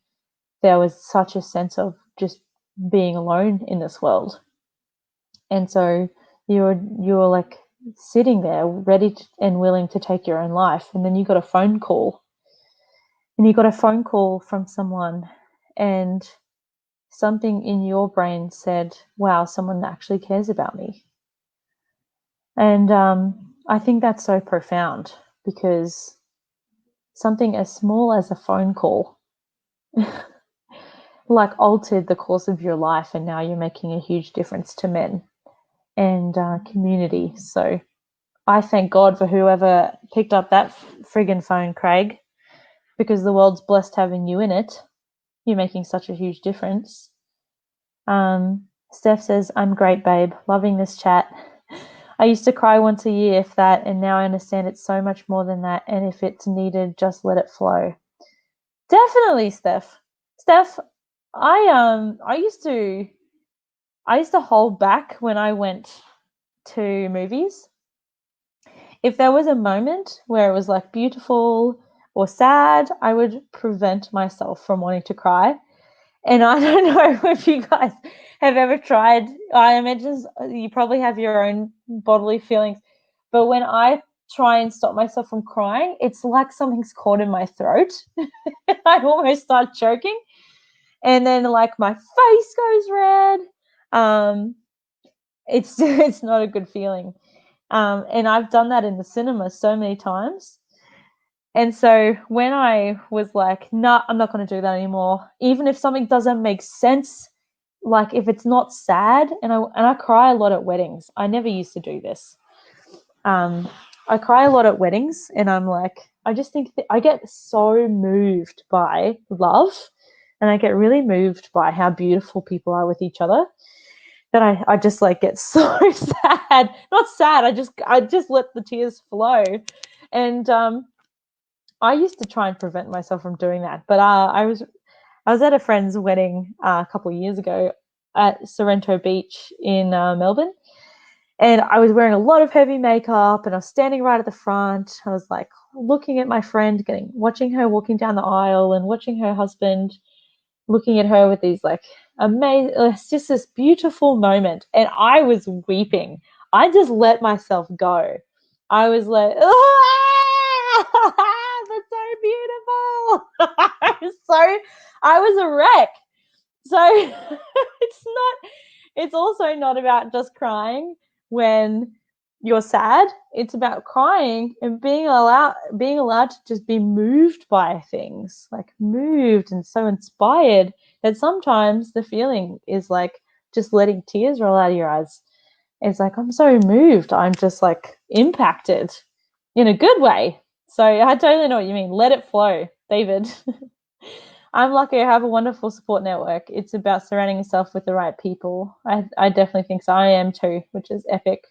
there was such a sense of just being alone in this world, and so you were like sitting there ready and willing to take your own life, and then you got a phone call, from someone, and something in your brain said, wow, someone actually cares about me. And I think that's so profound, because something as small as a phone call like altered the course of your life, and now you're making a huge difference to men and community. So I thank God for whoever picked up that friggin' phone, Craig, because the world's blessed having you in it. You're making such a huge difference. Steph says, I'm great, babe. Loving this chat. I used to cry once a year, if that, and now I understand it's so much more than that, and if it's needed, just let it flow. Definitely, Steph. Steph, I used to hold back when I went to movies. If there was a moment where it was like beautiful or sad, I would prevent myself from wanting to cry. And I don't know if you guys have ever tried. I imagine you probably have your own bodily feelings, but when I try and stop myself from crying, it's like something's caught in my throat. I almost start choking, and then like my face goes red. It's not a good feeling. And I've done that in the cinema so many times. And so when I was like, nah, I'm not going to do that anymore, even if something doesn't make sense, like if it's not sad, and I cry a lot at weddings. I never used to do this. I cry a lot at weddings, and I'm like, I just think that I get so moved by love, and I get really moved by how beautiful people are with each other, that I just like get so sad. Not sad, I just let the tears flow. And I used to try and prevent myself from doing that, but I was at a friend's wedding a couple of years ago at Sorrento Beach in Melbourne, and I was wearing a lot of heavy makeup, and I was standing right at the front. I was like looking at my friend, watching her walking down the aisle, and watching her husband looking at her with these like amazing, it's just this beautiful moment, and I was weeping. I just let myself go. I was like, that's so beautiful. I was a wreck. So it's also not about just crying when you're sad. It's about crying and being allowed to just be moved by things, like moved and so inspired that sometimes the feeling is like just letting tears roll out of your eyes. It's like, I'm so moved. I'm just like impacted in a good way. So I totally know what you mean. Let it flow, David. I'm lucky I have a wonderful support network. It's about surrounding yourself with the right people. I definitely think so. I am too, which is epic.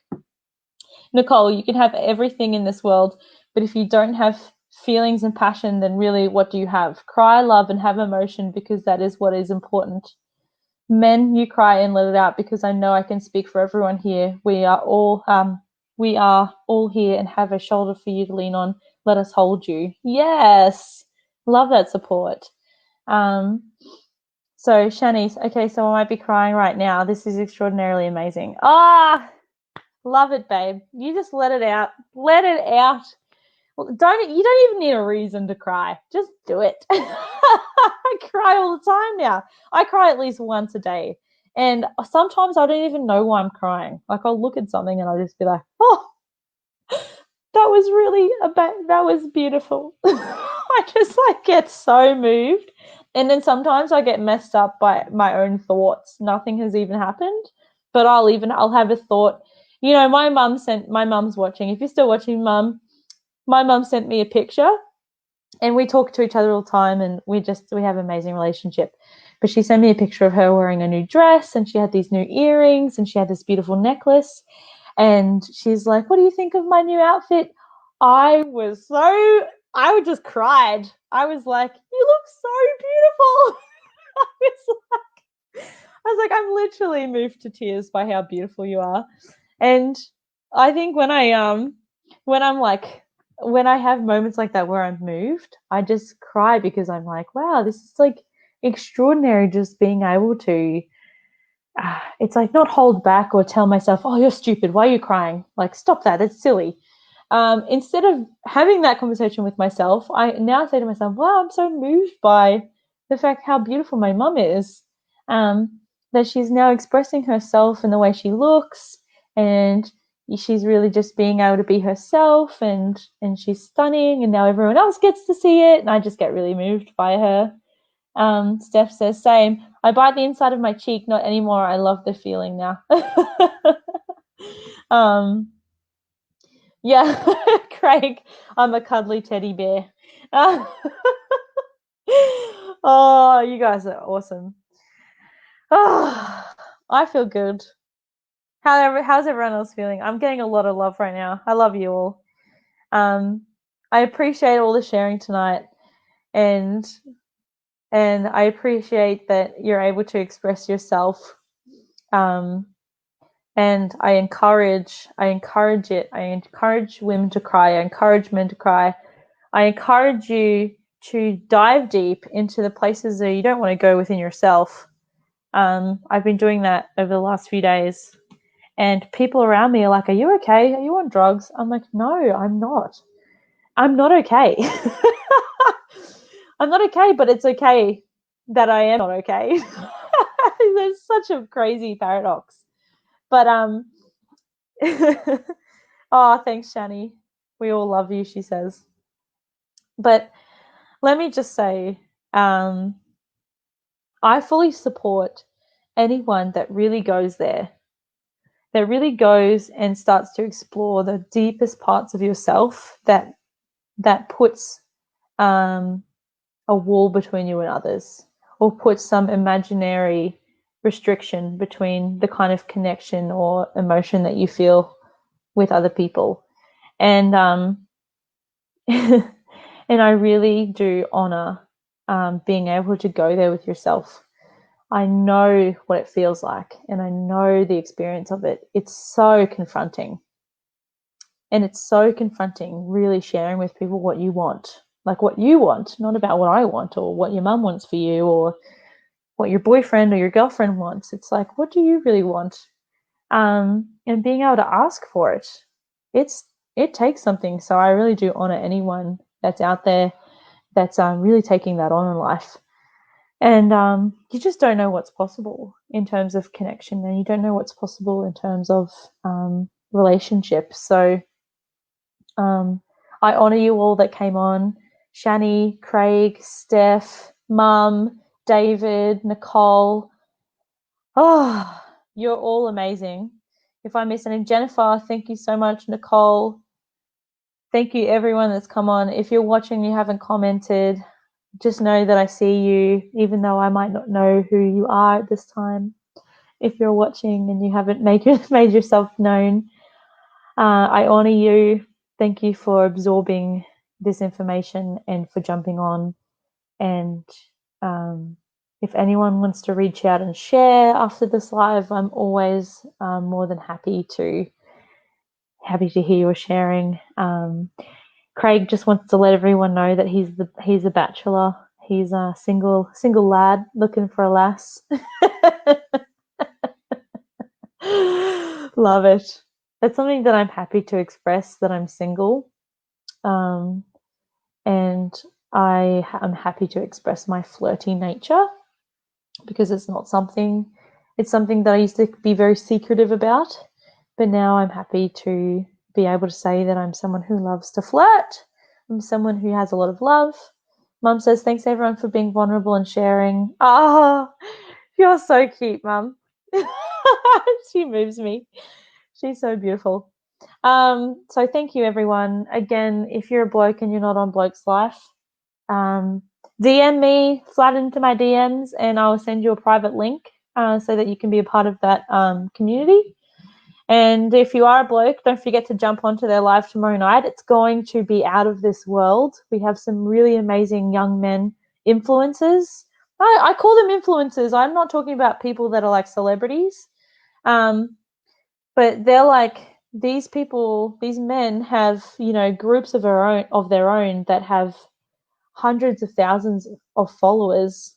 Nicole, you can have everything in this world, but if you don't have feelings and passion, then really what do you have? Cry, love, and have emotion, because that is what is important. Men, you cry and let it out, because I know I can speak for everyone here. We are all here and have a shoulder for you to lean on. Let us hold you. Yes. Love that support. So Shanice, okay, so I might be crying right now. This is extraordinarily amazing. Love it, babe. You just let it out. Let it out. You don't even need a reason to cry. Just do it. I cry all the time now. I cry at least once a day. And sometimes I don't even know why I'm crying. Like I'll look at something and I'll just be like, oh, that was beautiful. I just like get so moved. And then sometimes I get messed up by my own thoughts. Nothing has even happened, but I'll have a thought. My mum's watching. If you're still watching, Mum, my mum sent me a picture, and we talk to each other all the time, and we have an amazing relationship. But she sent me a picture of her wearing a new dress, and she had these new earrings, and she had this beautiful necklace. And she's like, what do you think of my new outfit? I just cried. I was like, you look so beautiful. I'm literally moved to tears by how beautiful you are. And I think when I have moments like that where I'm moved, I just cry because I'm like, wow, this is like extraordinary, just being able to it's like not hold back or tell myself, oh, you're stupid, why are you crying? Like, stop that, it's silly. Instead of having that conversation with myself, I now say to myself, wow, I'm so moved by the fact how beautiful my mum is, that she's now expressing herself in the way she looks, and she's really just being able to be herself, and she's stunning, and now everyone else gets to see it, and I just get really moved by her. Steph says, same. I bite the inside of my cheek, not anymore. I love the feeling now. Yeah, Craig, I'm a cuddly teddy bear. Oh, you guys are awesome. Oh, I feel good. How's everyone else feeling? I'm getting a lot of love right now. I love you all. I appreciate all the sharing tonight, and I appreciate that you're able to express yourself. And I encourage it. I encourage women to cry. I encourage men to cry. I encourage you to dive deep into the places that you don't want to go within yourself. I've been doing that over the last few days, and people around me are like, are you okay? Are you on drugs? I'm like, no, I'm not. I'm not okay. I'm not okay, but it's okay that I am not okay. There's such a crazy paradox. But oh, thanks, Shani. We all love you, she says. But let me just say, I fully support anyone that really goes there, that really goes and starts to explore the deepest parts of yourself, that puts a wall between you and others, or puts some imaginary restriction between the kind of connection or emotion that you feel with other people. And and I really do honor being able to go there with yourself. I know what it feels like, and I know the experience of it. It's so confronting. And it's so confronting really sharing with people what you want, like what you want, not about what I want or what your mum wants for you or what your boyfriend or your girlfriend wants. It's like, what do you really want? And being able to ask for it. It takes something. So I really do honor anyone that's out there that's really taking that on in life. And you just don't know what's possible in terms of connection, and you don't know what's possible in terms of relationships. So I honor you all that came on. Shani, Craig, Steph, Mum, David, Nicole. Oh, you're all amazing. If I miss any, Jennifer, thank you so much. Nicole, thank you everyone that's come on. If you're watching, you haven't commented, just know that I see you, even though I might not know who you are at this time. If you're watching and you haven't made yourself known, I honor you. Thank you for absorbing this information and for jumping on. And if anyone wants to reach out and share after this live, I'm always more than happy to hear your sharing. Craig just wants to let everyone know that he's a bachelor. He's a single lad looking for a lass. Love it. That's something that I'm happy to express, that I'm single. And I am happy to express my flirty nature, because it's something that I used to be very secretive about, but now I'm happy to be able to say that I'm someone who loves to flirt. I'm someone who has a lot of love. Mum says, thanks everyone for being vulnerable and sharing. Oh, you're so cute, Mum. She moves me. She's so beautiful. So thank you everyone. Again, if you're a bloke and you're not on Bloke's Life, DM me, slide into my DMs, and I will send you a private link so that you can be a part of that community. And if you are a bloke, don't forget to jump onto their live tomorrow night. It's going to be out of this world. We have some really amazing young men influencers. I call them influencers. I'm not talking about people that are like celebrities. But they're like, these people, these men have, groups of their own that have hundreds of thousands of followers.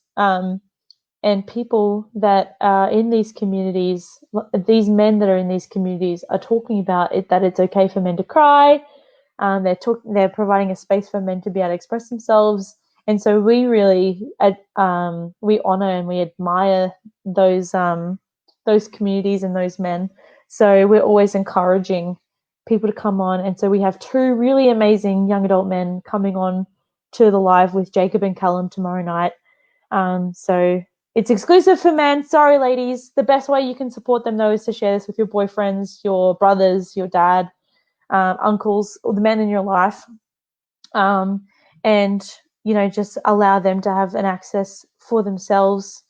And people that are in these communities, these men that are in these communities are talking about it, that it's okay for men to cry. They're providing a space for men to be able to express themselves. And so we really, we honor and we admire those communities and those men. So we're always encouraging people to come on. And so we have two really amazing young adult men coming on to the live with Jacob and Callum tomorrow night. So it's exclusive for men. Sorry, ladies. The best way you can support them, though, is to share this with your boyfriends, your brothers, your dad, uncles, or the men in your life. And, just allow them to have an access for themselves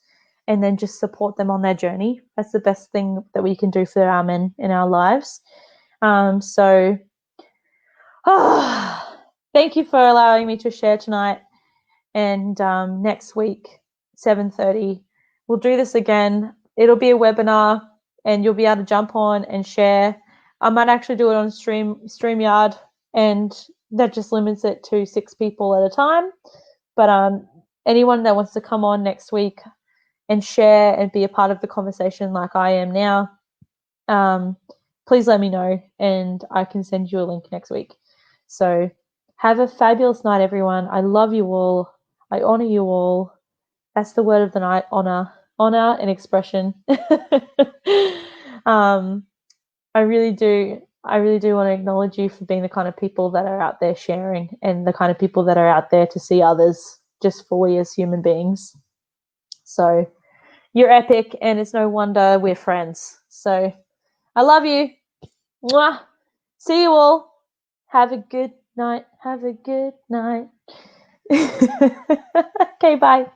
and then just support them on their journey. That's the best thing that we can do for our men in our lives. Thank you for allowing me to share tonight. And next week, 7:30, we'll do this again. It'll be a webinar, and you'll be able to jump on and share. I might actually do it on StreamYard, and that just limits it to 6 people at a time. But anyone that wants to come on next week and share and be a part of the conversation like I am now, please let me know, and I can send you a link next week. So have a fabulous night, everyone. I love you all. I honor you all. That's the word of the night, honor and expression. I really do want to acknowledge you for being the kind of people that are out there sharing, and the kind of people that are out there to see others just fully as human beings. So you're epic, and it's no wonder we're friends. So I love you. Mwah. See you all. Have a good night. Have a good night. Okay, bye.